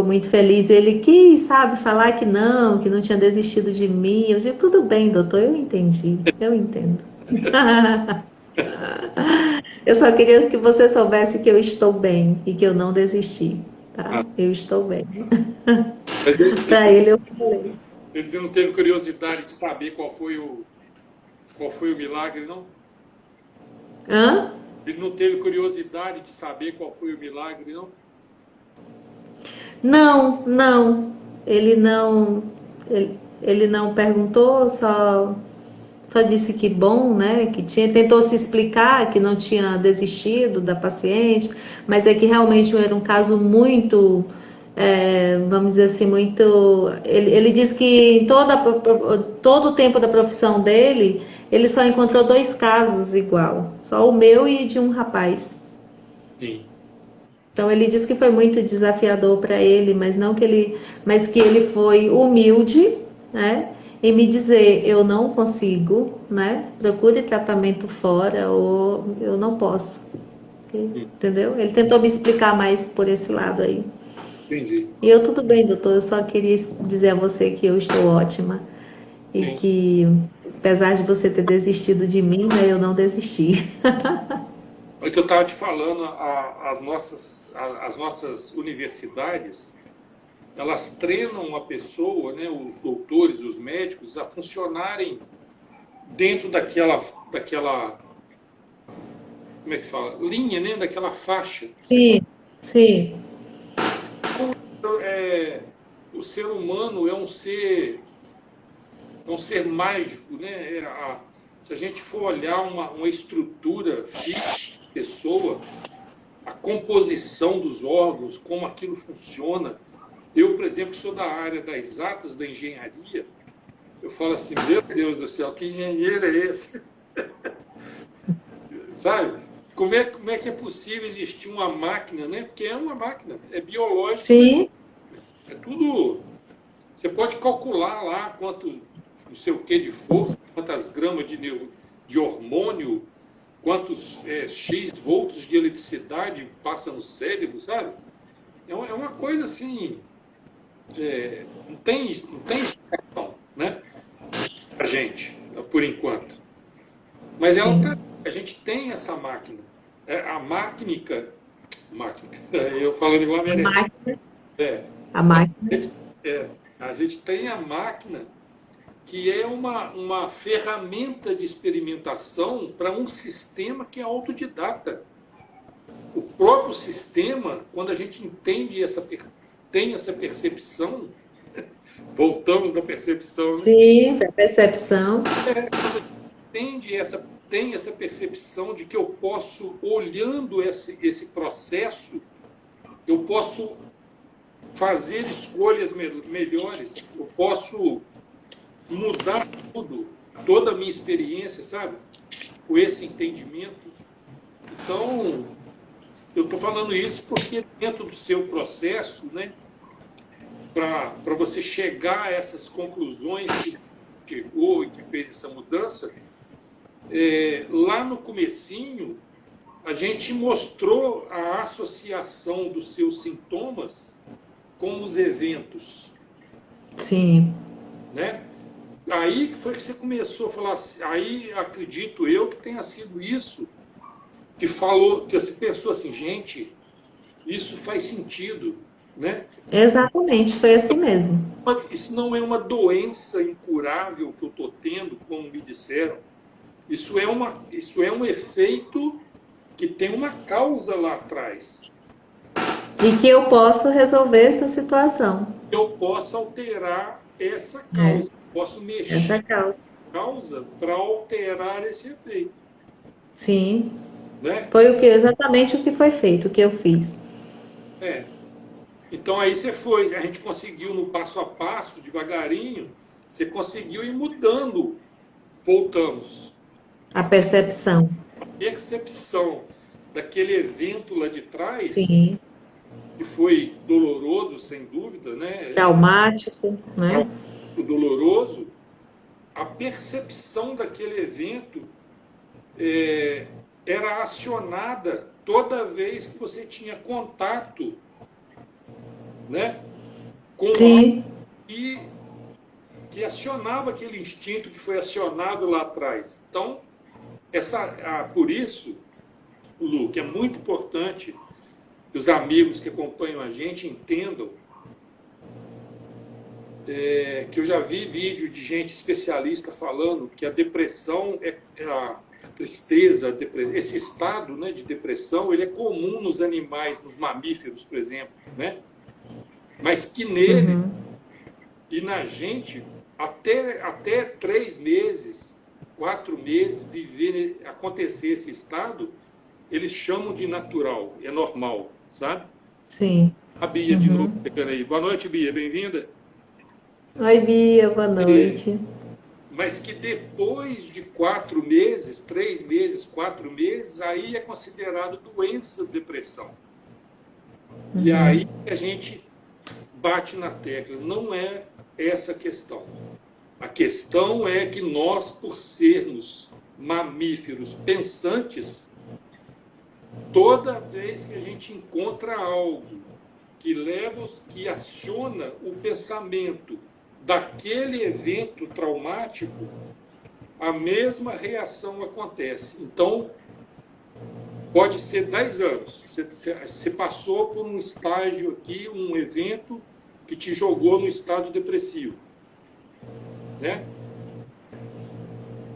muito feliz. Ele quis, sabe, falar que não tinha desistido de mim. Eu digo, tudo bem, doutor, eu entendi, eu entendo. Eu só queria que você soubesse que eu estou bem e que eu não desisti, tá? Ah, Eu estou bem. mas Para ele eu falei. ele não teve curiosidade de saber qual foi o milagre, não? Hã? Ele não teve curiosidade de saber qual foi o milagre, não? Não, não. Ele não, ele não perguntou, só disse que bom, né? Que tinha, tentou se explicar que não tinha desistido da paciente, mas é que realmente era um caso muito, vamos dizer assim, muito. Ele disse que em todo o tempo da profissão dele, ele só encontrou dois casos igual, só o meu e de um rapaz. Sim. Então ele disse que foi muito desafiador para ele, mas não que ele, mas que ele foi humilde, né? Em me dizer, eu não consigo, né? Procure tratamento fora ou eu não posso. Sim. Entendeu? Ele tentou me explicar mais por esse lado aí. Entendi. E eu, tudo bem, doutor, eu só queria dizer a você que eu estou ótima e Sim. que, apesar de você ter desistido de mim, né, eu não desisti. É o que eu estava te falando, as nossas universidades, elas treinam a pessoa, né, os doutores, os médicos, a funcionarem dentro daquela, como é que fala? Linha, né, daquela faixa. Sim, sim, Então, o ser humano é um ser é um ser mágico, né? Se a gente for olhar uma estrutura física de pessoa, a composição dos órgãos, como aquilo funciona. Eu, por exemplo, sou da área das exatas, da engenharia, eu falo assim, meu Deus do céu, que engenheiro é esse? Sabe? Como é que é possível existir uma máquina, né? Porque é uma máquina, é biológico, Sim, é tudo. Você pode calcular lá quanto, não sei o que de força, quantas gramas de hormônio, quantos X volts de eletricidade passa no cérebro, sabe? É uma coisa assim, não tem explicação, né? A gente, por enquanto. Mas sim. a gente tem essa máquina. A máquina, eu falando igual a A merece. máquina, É, a máquina, a gente tem a máquina que é uma ferramenta de experimentação para um sistema que é autodidata. O próprio sistema, quando a gente entende tem essa percepção, voltamos da percepção, né? sim, a percepção, Tem essa percepção de que eu posso, olhando esse processo, eu posso fazer escolhas melhores, eu posso mudar toda a minha experiência, sabe? Com esse entendimento. Então, eu estou falando isso porque dentro do seu processo, né, para você chegar a essas conclusões que chegou e que fez essa mudança, lá no comecinho, a gente mostrou a associação dos seus sintomas com os eventos, sim. né? Aí foi que você começou a falar assim, aí acredito eu que tenha sido isso que falou, que você pensou assim, gente, isso faz sentido, né? Exatamente, foi assim mesmo. Isso não é uma doença incurável que eu estou tendo, como me disseram. Isso é um efeito que tem uma causa lá atrás. E que eu posso resolver essa situação. Eu posso alterar essa É, causa, posso essa mexer causa. na causa para alterar esse efeito, Sim, né? foi exatamente o que foi feito, o que eu fiz. É. Então aí você foi, a gente conseguiu no passo a passo, devagarinho, você conseguiu ir mudando. Voltamos. A percepção. A percepção daquele evento lá de trás, Sim, que foi doloroso, sem dúvida, né? traumático, né? Traumático, doloroso, a percepção daquele evento era acionada toda vez que você tinha contato, né, com algo Sim, que acionava aquele instinto que foi acionado lá atrás. Então, por isso, Lu, que é muito importante que os amigos que acompanham a gente entendam que eu já vi vídeo de gente especialista falando que a depressão a tristeza, esse estado, né, de depressão, ele é comum nos animais, nos mamíferos, por exemplo, né? Mas que nele e na gente, até 3 meses, 4 meses, acontecer esse estado, eles chamam de natural, é normal, sabe? sim. A Bia de novo chegando aí. Boa noite, Bia, bem-vinda. Oi, Bia, boa noite. Mas que depois de 4 meses, 3 meses, 4 meses, aí é considerado doença, depressão. E aí a gente bate na tecla. Não é essa a questão. A questão é que nós, por sermos mamíferos pensantes, toda vez que a gente encontra algo que aciona o pensamento daquele evento traumático, a mesma reação acontece. Então, pode ser 10 anos. Você passou por um estágio aqui, um evento que te jogou no estado depressivo, né?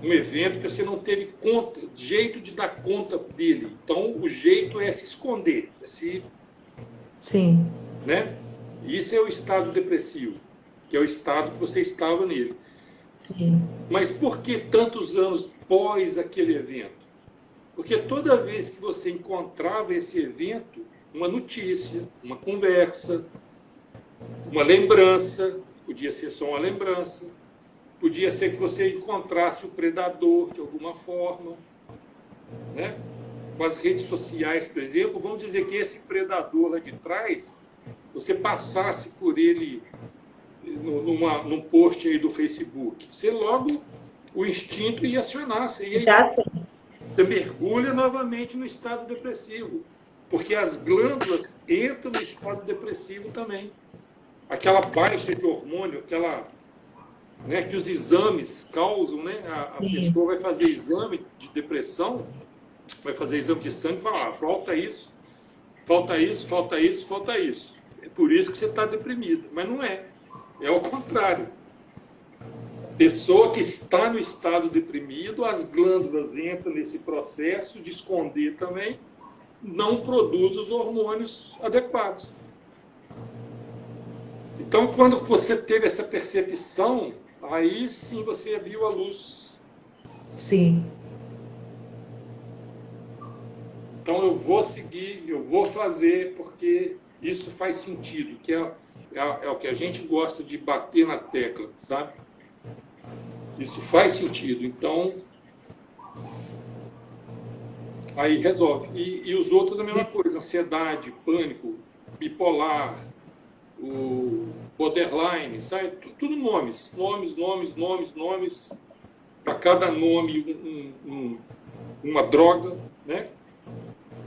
Um evento que você não teve jeito de dar conta dele. Então, o jeito é se esconder, Sim. né? Isso é o estado depressivo, que é o estado que você estava nele. sim, Mas por que tantos anos pós aquele evento? Porque toda vez que você encontrava esse evento, uma notícia, uma conversa, uma lembrança, podia ser só uma lembrança, podia ser que você encontrasse o predador de alguma forma, né? Com as redes sociais, por exemplo, vamos dizer que esse predador lá de trás, você passasse por ele num post aí do Facebook, você logo o instinto ia acionar, já sim, você mergulha novamente no estado depressivo, porque as glândulas entram no estado depressivo também. Aquela baixa de hormônio, aquela, né, que os exames causam, né? A sim, pessoa vai fazer exame de depressão, vai fazer exame de sangue e fala, falta isso, falta isso, falta isso, falta isso. É por isso que você está deprimido. Mas não é. É o contrário. Pessoa que está no estado deprimido, as glândulas entram nesse processo de esconder também, não produz os hormônios adequados. Então, quando você teve essa percepção, aí sim você viu a luz. sim. Então, eu vou seguir, eu vou fazer, porque isso faz sentido, que é o que a gente gosta de bater na tecla, sabe? Isso faz sentido. Então, aí resolve. E os outros a mesma coisa, ansiedade, pânico, bipolar, o borderline, sabe? Tudo nomes, nomes, nomes, nomes, nomes. Para cada nome uma droga, né?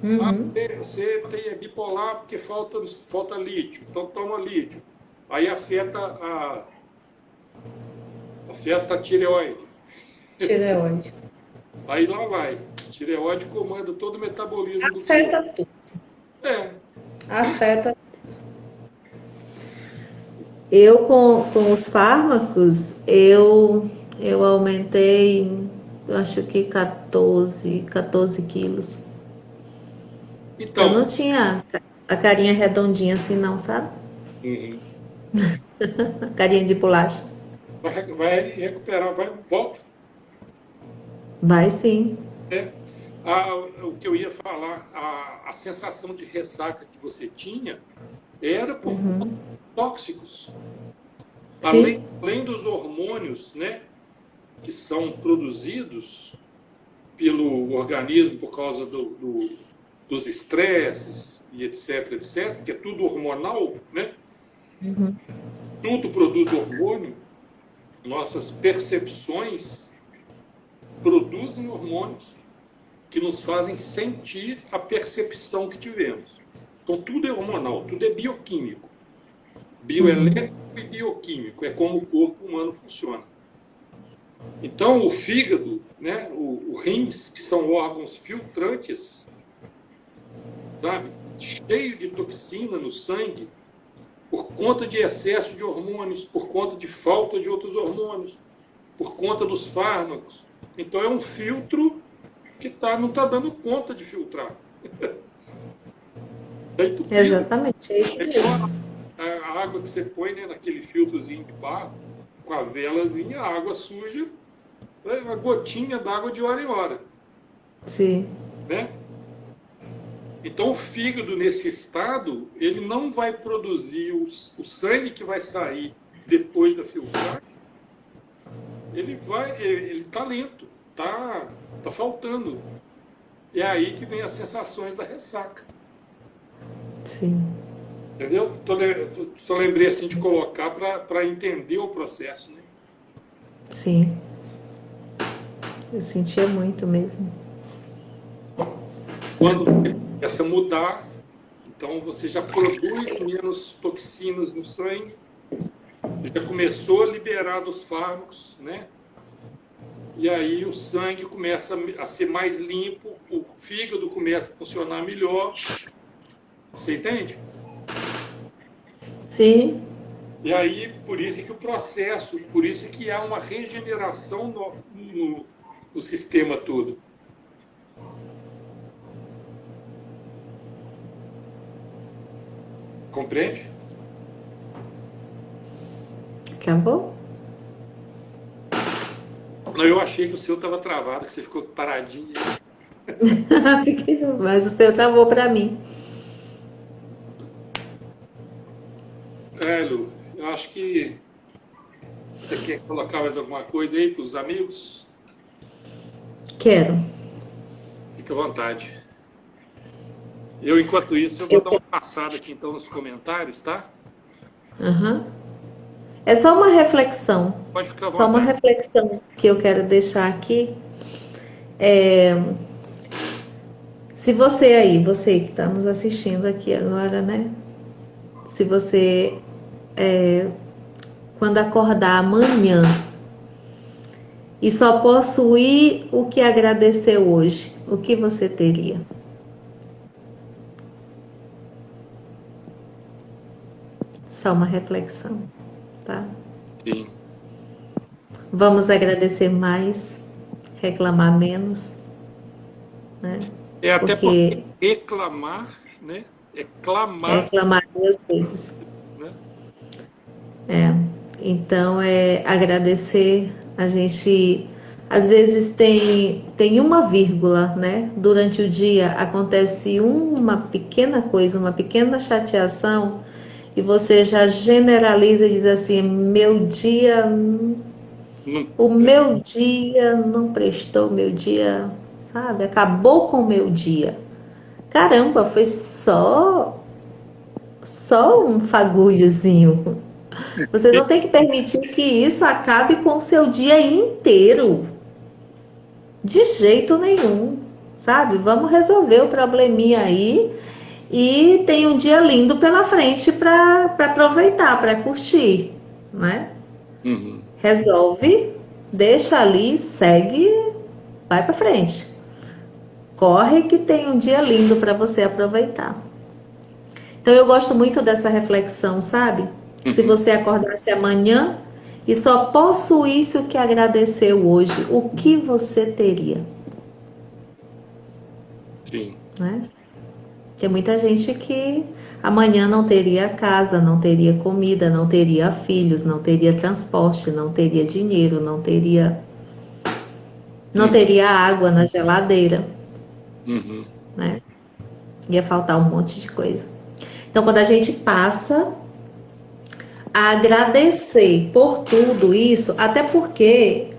Ah, Uhum. você é bipolar porque falta lítio, então toma lítio. Aí afeta a tireoide. Tireoide. Aí lá vai. Tireoide comanda todo o metabolismo do corpo. Afeta tudo. É, Afeta. Eu, com os fármacos, eu aumentei, acho que 14 quilos. Eu não então, tinha a carinha redondinha assim, não, sabe? uhum. A carinha de bolacha. Vai recuperar, volta. Vai sim. É. O que eu ia falar, a sensação de ressaca que você tinha era por conta Uhum. de tóxicos. Sim. Além dos hormônios, né, que são produzidos pelo organismo por causa dos estresses e etc, etc, que é tudo hormonal, né? Uhum. Tudo produz hormônio. Nossas percepções produzem hormônios que nos fazem sentir a percepção que tivemos. Então, tudo é hormonal, tudo é bioquímico. Uhum. Bioelétrico e bioquímico. É como o corpo humano funciona. Então, o fígado, né, o rins, que são órgãos filtrantes, sabe, cheio de toxina no sangue, por conta de excesso de hormônios, por conta de falta de outros hormônios, por conta dos fármacos. Então, é um filtro que não está dando conta de filtrar. Está entupido. Exatamente, é isso É igual mesmo. a água que você põe, né, naquele filtrozinho de barro, com a velazinha, a água suja, né, uma gotinha d'água de hora em hora. Sim. Né? Então, o fígado, nesse estado, ele não vai produzir o sangue que vai sair depois da filtragem, ele está lento, tá faltando. É aí que vem as sensações da ressaca. Sim. Entendeu? Só lembrei assim de colocar para entender o processo. Né? Sim. Eu sentia muito mesmo. Quando você começa a mudar, então você já produz menos toxinas no sangue, já começou a liberar dos fármacos, né? E aí o sangue começa a ser mais limpo, o fígado começa a funcionar melhor. Você entende? Sim. E aí, por isso que o processo, por isso que há uma regeneração no sistema todo. Compreende? Acabou? Não, eu achei que o seu estava travado, que você ficou paradinho. Mas o seu travou para mim. É, Lu, eu acho que você quer colocar mais alguma coisa aí para os amigos? Quero. Fica à vontade. Eu, enquanto isso, eu vou Eu dar uma passada aqui então nos comentários, tá? Aham. É só uma reflexão. Pode ficar à Só uma vontade. reflexão que eu quero deixar aqui. Se você aí, você que está nos assistindo aqui agora, né? Se você, quando acordar amanhã e só possuir o que agradeceu hoje, o que você teria? Só uma reflexão, tá? Sim. Vamos agradecer mais, reclamar menos, né? É até porque Porque reclamar, né? É clamar, reclamar 2 vezes. né? Então, agradecer. A gente, às vezes, tem uma vírgula, né? Durante o dia acontece uma pequena coisa, uma pequena chateação, e você já generaliza e diz assim: meu dia, Não, o meu dia não prestou, meu dia, sabe? Acabou com o meu dia. Caramba, foi só um fagulhozinho. Você não tem que permitir que isso acabe com o seu dia inteiro. De jeito nenhum, sabe? Vamos resolver o probleminha aí e tem um dia lindo pela frente para aproveitar, para curtir, né? uhum. Resolve, deixa ali, segue, vai para frente. Corre que tem um dia lindo para você aproveitar. Então eu gosto muito dessa reflexão, sabe? Se Uhum. você acordasse amanhã e só possuísse o que agradeceu hoje, o que você teria, Sim. né? Tem muita gente que amanhã não teria casa, não teria comida, não teria filhos, não teria transporte, não teria dinheiro, não Uhum. teria água na geladeira, Uhum. né? Ia faltar um monte de coisa. Então, quando a gente passa a agradecer por tudo isso, até porque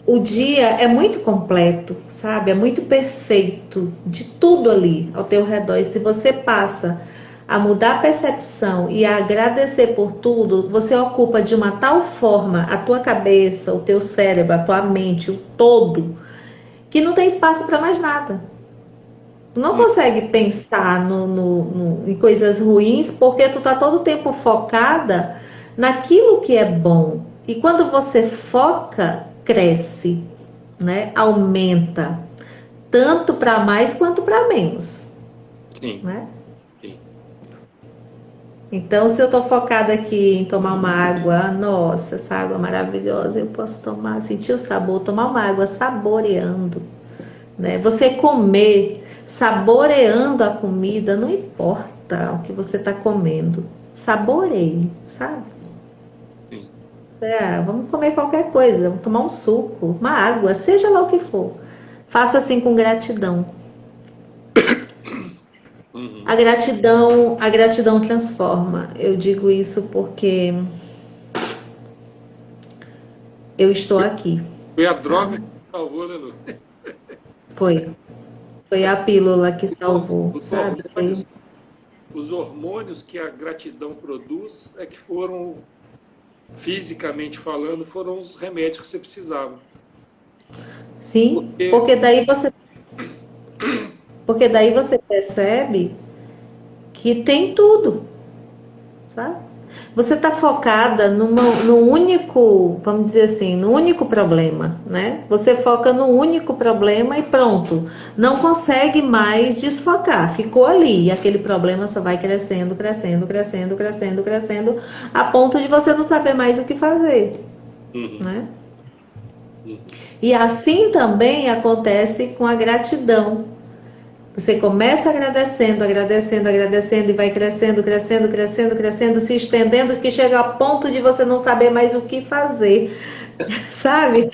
o dia é muito completo, sabe? É muito perfeito de tudo ali ao teu redor. E se você passa a mudar a percepção e a agradecer por tudo, você ocupa de uma tal forma a tua cabeça, o teu cérebro, a tua mente, o todo, que não tem espaço para mais nada. Tu não consegue pensar em coisas ruins porque tu tá todo o tempo focada naquilo que é bom. E quando você foca, cresce, né? Aumenta, tanto para mais quanto para menos, Sim. né? Sim. Então, se eu tô focada aqui em tomar uma água, nossa, essa água maravilhosa, eu posso tomar, sentir o sabor, tomar uma água saboreando, né? Você comer, saboreando a comida, não importa o que você está comendo, saboreie, sabe? Sim. Vamos comer qualquer coisa, vamos tomar um suco, uma água, seja lá o que for. Faça assim com gratidão. Uhum. A gratidão transforma. Eu digo isso porque eu estou aqui, Foi a droga sabe? que salvou, né, Lu? Foi, foi a pílula que Os, hor- salvou, os sabe? Foi. hormônios, os hormônios que a gratidão produz é que foram, fisicamente falando, foram os remédios que você precisava. Sim, Porque, porque daí você percebe que tem tudo, sabe? Você está focada no único, vamos dizer assim, no único problema, né? Você foca no único problema e pronto. Não consegue mais desfocar. Ficou ali. E aquele problema só vai crescendo, crescendo, crescendo, crescendo, crescendo, a ponto de você não saber mais o que fazer, uhum, né? uhum, E assim também acontece com a gratidão. Você começa agradecendo, agradecendo, agradecendo e vai crescendo, crescendo, crescendo, crescendo, se estendendo, que chega a ponto de você não saber mais o que fazer. sabe?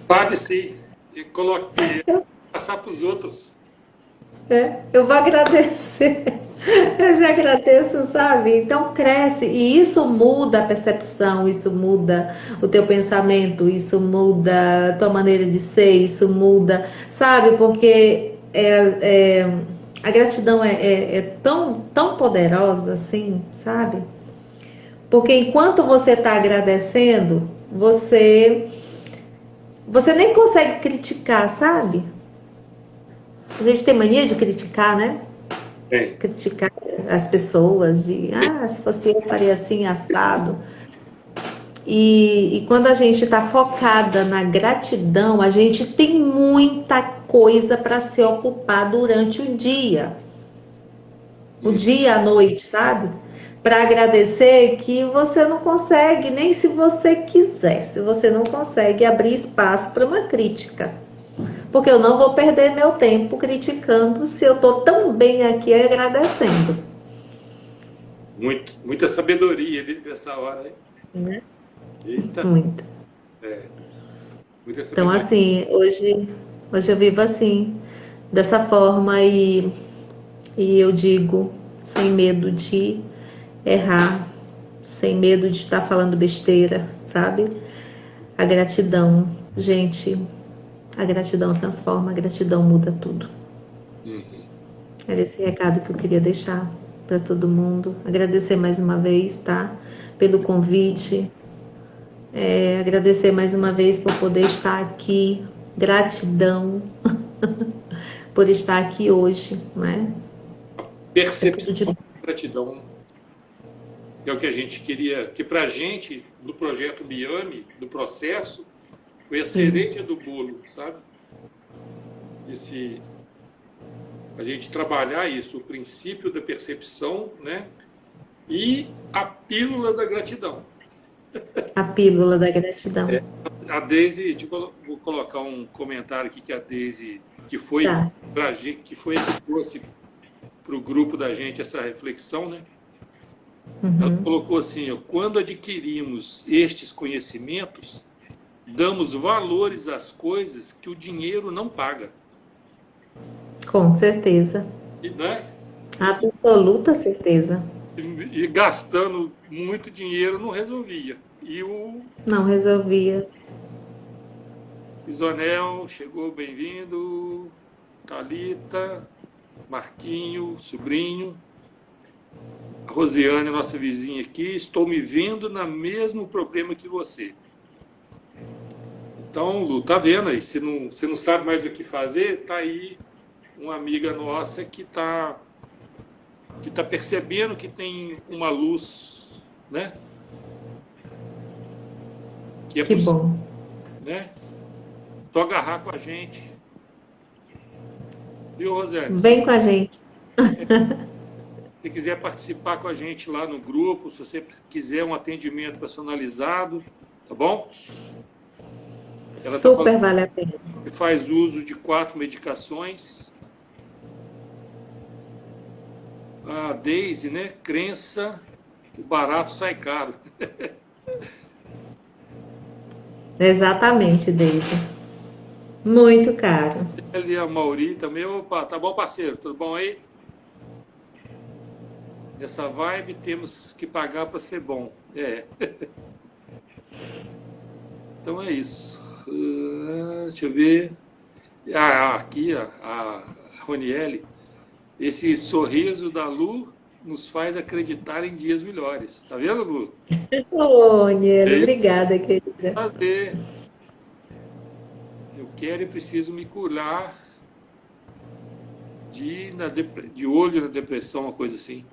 Sabe sim. E coloque, passar para os outros. Eu vou agradecer. Eu já agradeço, sabe? Então cresce e isso muda a percepção, isso muda o teu pensamento, isso muda a tua maneira de ser, isso muda, sabe? Porque a gratidão é tão, tão poderosa assim, sabe? Porque enquanto você está agradecendo, você nem consegue criticar, sabe? A gente tem mania de criticar, né? Bem, Criticar as pessoas, se fosse eu faria assim, assado. E quando a gente está focada na gratidão, a gente tem muita coisa para se ocupar durante o dia à noite, sabe? Para agradecer que você não consegue, nem se você quisesse, você não consegue abrir espaço para uma crítica. Porque eu não vou perder meu tempo criticando se eu estou tão bem aqui agradecendo. muita sabedoria nessa hora, hein? Né? Eita, Muito. muita Então, sabedoria. assim, hoje eu vivo assim, dessa forma, e eu digo, sem medo de errar, sem medo de estar falando besteira, sabe? A gratidão, gente, a gratidão transforma, a gratidão muda tudo. Uhum. Era esse recado que eu queria deixar para todo mundo. Agradecer mais uma vez, tá? Pelo convite. Agradecer mais uma vez por poder estar aqui. Gratidão por estar aqui hoje, né? É tudo de Percepção bom. de gratidão, que é o que a gente queria, que para a gente, do projeto Miami, do processo, foi a Sim, cereja do bolo, sabe? Esse, a gente trabalhar isso, o princípio da percepção, né? E a pílula da gratidão. a pílula da gratidão. A Daisy, vou colocar um comentário aqui que a Daisy, que foi Tá. pra gente, que foi a que trouxe para o grupo da gente essa reflexão, né? Ela Uhum. colocou assim: ó, quando adquirimos estes conhecimentos, damos valores às coisas que o dinheiro não paga. Com certeza. E, né? Absoluta certeza. E gastando muito dinheiro não resolvia. E o Não resolvia. Isonel chegou, bem-vindo. Thalita, Marquinho, sobrinho. A Rosiane, nossa vizinha aqui, estou me vendo no mesmo problema que você. Então, Lu, tá vendo aí? Você não sabe mais o que fazer, tá aí uma amiga nossa que tá percebendo que tem uma luz, né? Que é Que possível, bom. né? Só agarrar com a gente. Viu, Rosiane? Se Vem com a gente. você quiser participar com a gente lá no grupo, se você quiser um atendimento personalizado, tá bom? Ela está falando Super vale a pena. que faz uso de 4 medicações. A Daisy, né? Crença, o barato sai caro. Exatamente, Deise. Muito caro. Ali a Mauri também. Opa, tá bom, parceiro? Tudo bom aí? Nessa vibe temos que pagar para ser bom. É. Então é isso. Deixa eu ver. Aqui, a Roniele. Esse sorriso da Lu nos faz acreditar em dias melhores. Tá vendo, Lu? Ô, É Nielo, isso obrigada, querida. fazer. Eu quero e preciso me curar de olho na depressão, uma coisa assim.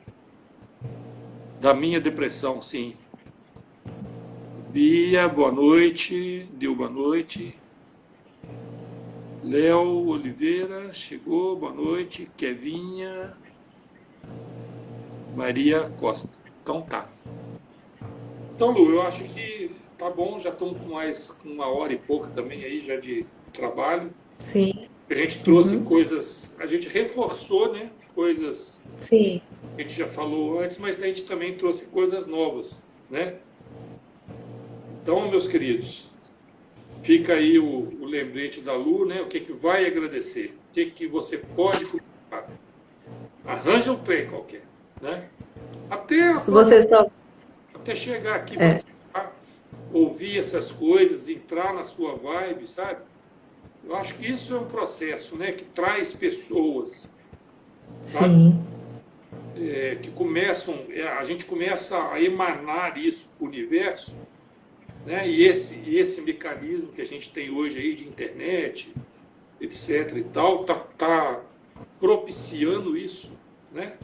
Da minha depressão, sim. Bia, boa noite. Deu boa noite. Léo Oliveira, chegou, boa noite. Kevinha. Maria Costa. Então tá. Então, Lu, eu acho que tá bom, já estamos com 1 hora e pouca também aí já de trabalho. Sim. A gente trouxe Uhum. coisas, a gente reforçou, né? Coisas Sim. que a gente já falou antes, mas a gente também trouxe coisas novas, né? Então, meus queridos, fica aí o lembrete da Lu, né? O que que vai agradecer? O que que você pode começar? Arranja um trem qualquer, né? Até, Se você só... até chegar aqui, É, participar, ouvir essas coisas, entrar na sua vibe, sabe? Eu acho que isso é um processo, né? Que traz pessoas, sabe? sim, Que começam, a gente começa a emanar isso para o universo, né? E esse mecanismo que a gente tem hoje aí de internet, etc. e tal, tá propiciando isso, né?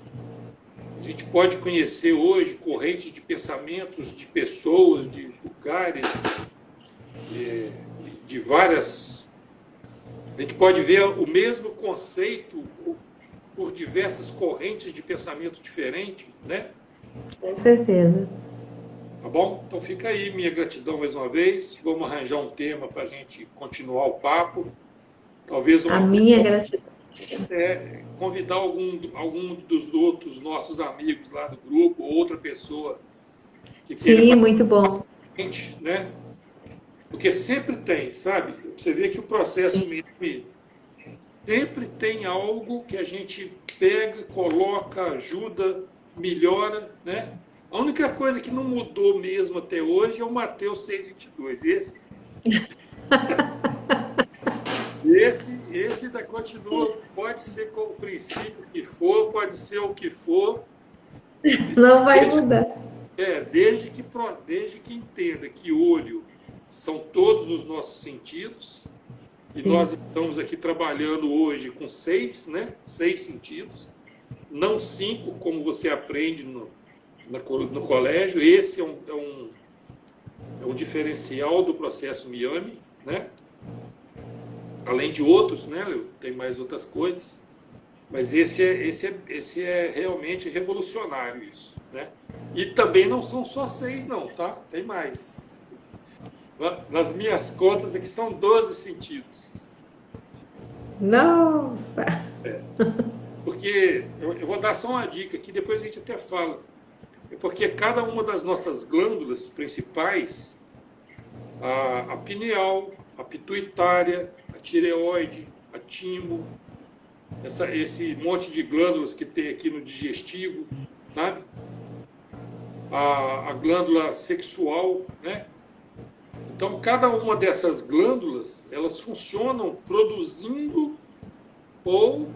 A gente pode conhecer hoje correntes de pensamentos de pessoas, de lugares, de várias. A gente pode ver o mesmo conceito por diversas correntes de pensamento diferentes, né? com certeza. Tá bom? Então fica aí minha gratidão mais uma vez. Vamos arranjar um tema para a gente continuar o papo. Talvez A minha gratidão. convidar algum dos outros nossos amigos lá do grupo, ou outra pessoa que queira Sim, muito bom. participar, né? Porque sempre tem, sabe? Você vê que o processo Sim, mesmo sempre tem algo que a gente pega, coloca, ajuda, melhora, né? A única coisa que não mudou mesmo até hoje é o Mateus 6:22. Esse ainda continua, pode ser com o princípio que for, pode ser o que for, não vai desde, mudar. desde que entenda que olho são todos os nossos sentidos, e Sim, nós estamos aqui trabalhando hoje com 6, né? 6 sentidos, não 5, como você aprende no colégio. Esse é um diferencial do processo Miami, né? Além de outros, né, Leo? Tem mais outras coisas, mas esse é realmente revolucionário isso, né? E também não são só 6, não, tá? Tem mais. Nas minhas contas aqui são 12 sentidos. nossa. Porque eu vou dar só uma dica aqui, depois a gente até fala. É porque cada uma das nossas glândulas principais, a pineal, a pituitária, a tireoide, a timo, esse monte de glândulas que tem aqui no digestivo, sabe? A glândula sexual, né? Então, cada uma dessas glândulas, elas funcionam produzindo ou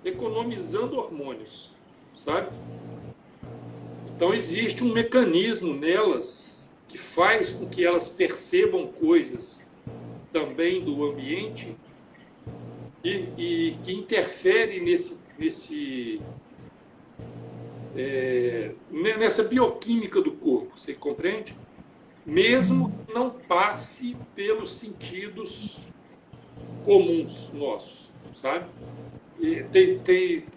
economizando hormônios, sabe? Então, existe um mecanismo nelas que faz com que elas percebam coisas também do ambiente e que interfere nessa bioquímica do corpo, você compreende? Mesmo que não passe pelos sentidos comuns nossos, sabe? E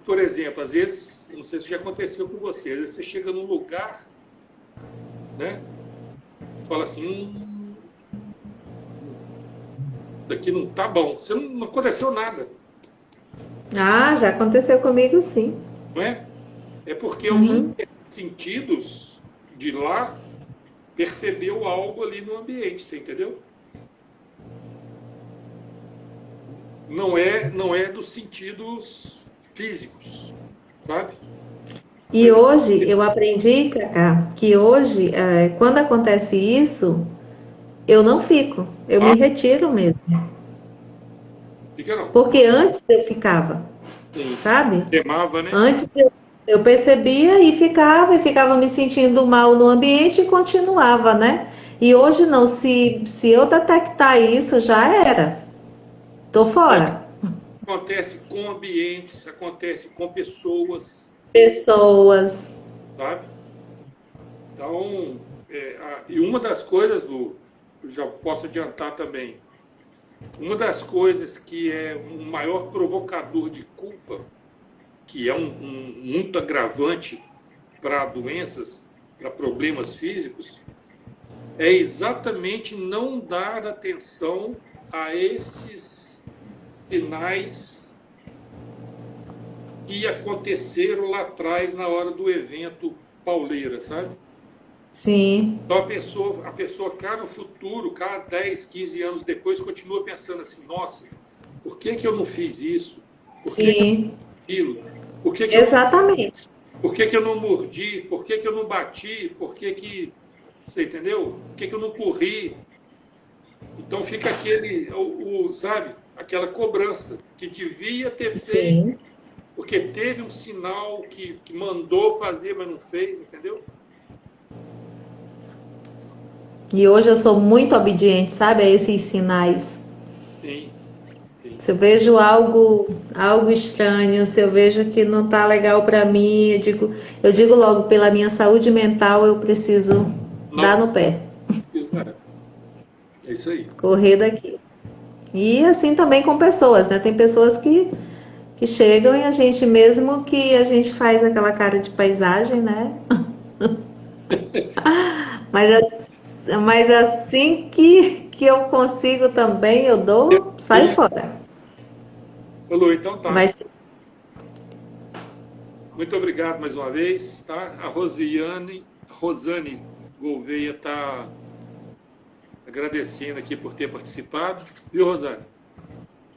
por exemplo, às vezes, não sei se já aconteceu com você, às vezes você chega num lugar, né? Fala assim, isso aqui não tá bom. Você não aconteceu nada, Ah, já aconteceu comigo, sim. não é? É porque algum Uhum. sentidos de lá percebeu algo ali no ambiente, você entendeu? Não é dos sentidos físicos, sabe? E Mas hoje eu aprendi, Cacá, que hoje, quando acontece isso, eu não fico, eu me ah, retiro mesmo. fica não. Porque antes eu ficava, Sim. sabe? Queimava, né? Antes eu percebia e ficava me sentindo mal no ambiente e continuava, né? E hoje não, se eu detectar isso, já era. Tô É, fora. acontece com ambientes, acontece com pessoas, Pessoas. sabe? Então, e uma das coisas, Lu, eu já posso adiantar também, uma das coisas que é um maior provocador de culpa, que é muito agravante para doenças, para problemas físicos, é exatamente não dar atenção a esses sinais que aconteceram lá atrás na hora do evento pauleira, sabe? sim, Então a pessoa cá no futuro, cá 10, 15 anos depois, continua pensando assim, nossa, por que que eu não fiz isso? Por que que eu sim, não fiz aquilo? Por que que eu não, exatamente. por que que eu não mordi? Por que que eu não bati? Por que que, você entendeu? Por que que eu não corri? Então fica aquele, sabe, aquela cobrança que devia ter feito, Sim. porque teve um sinal que mandou fazer, mas não fez, entendeu? E hoje eu sou muito obediente, sabe, a esses sinais. Sim, sim. Se eu vejo algo estranho, se eu vejo que não tá legal para mim, eu digo logo, pela minha saúde mental, eu preciso dar Não, no pé, é isso aí. correr daqui. E assim também com pessoas, né? Tem pessoas que chegam e a gente, mesmo que a gente faz aquela cara de paisagem, né? Mas assim que eu consigo também, eu dou, saio fora. Falou, então Vai tá. ser. Muito obrigado mais uma vez, tá? A Rosane Gouveia está agradecendo aqui por ter participado. Viu, Rosane?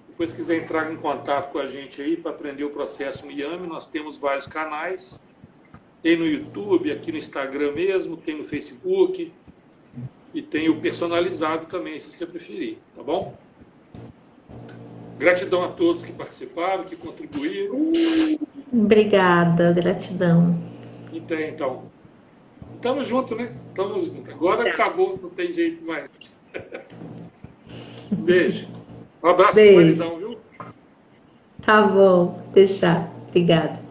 Depois se quiser entrar em contato com a gente aí para aprender o processo Miami, nós temos vários canais. Tem no YouTube, aqui no Instagram mesmo, tem no Facebook e tem o personalizado também, se você preferir, tá bom? Gratidão a todos que participaram, que contribuíram. Obrigada, gratidão. E tem, então. Estamos juntos, né? Estamos juntos. Agora acabou, não tem jeito mais. Beijo. Um abraço do Beijo. maridão, viu? Tá bom, deixar. Obrigada.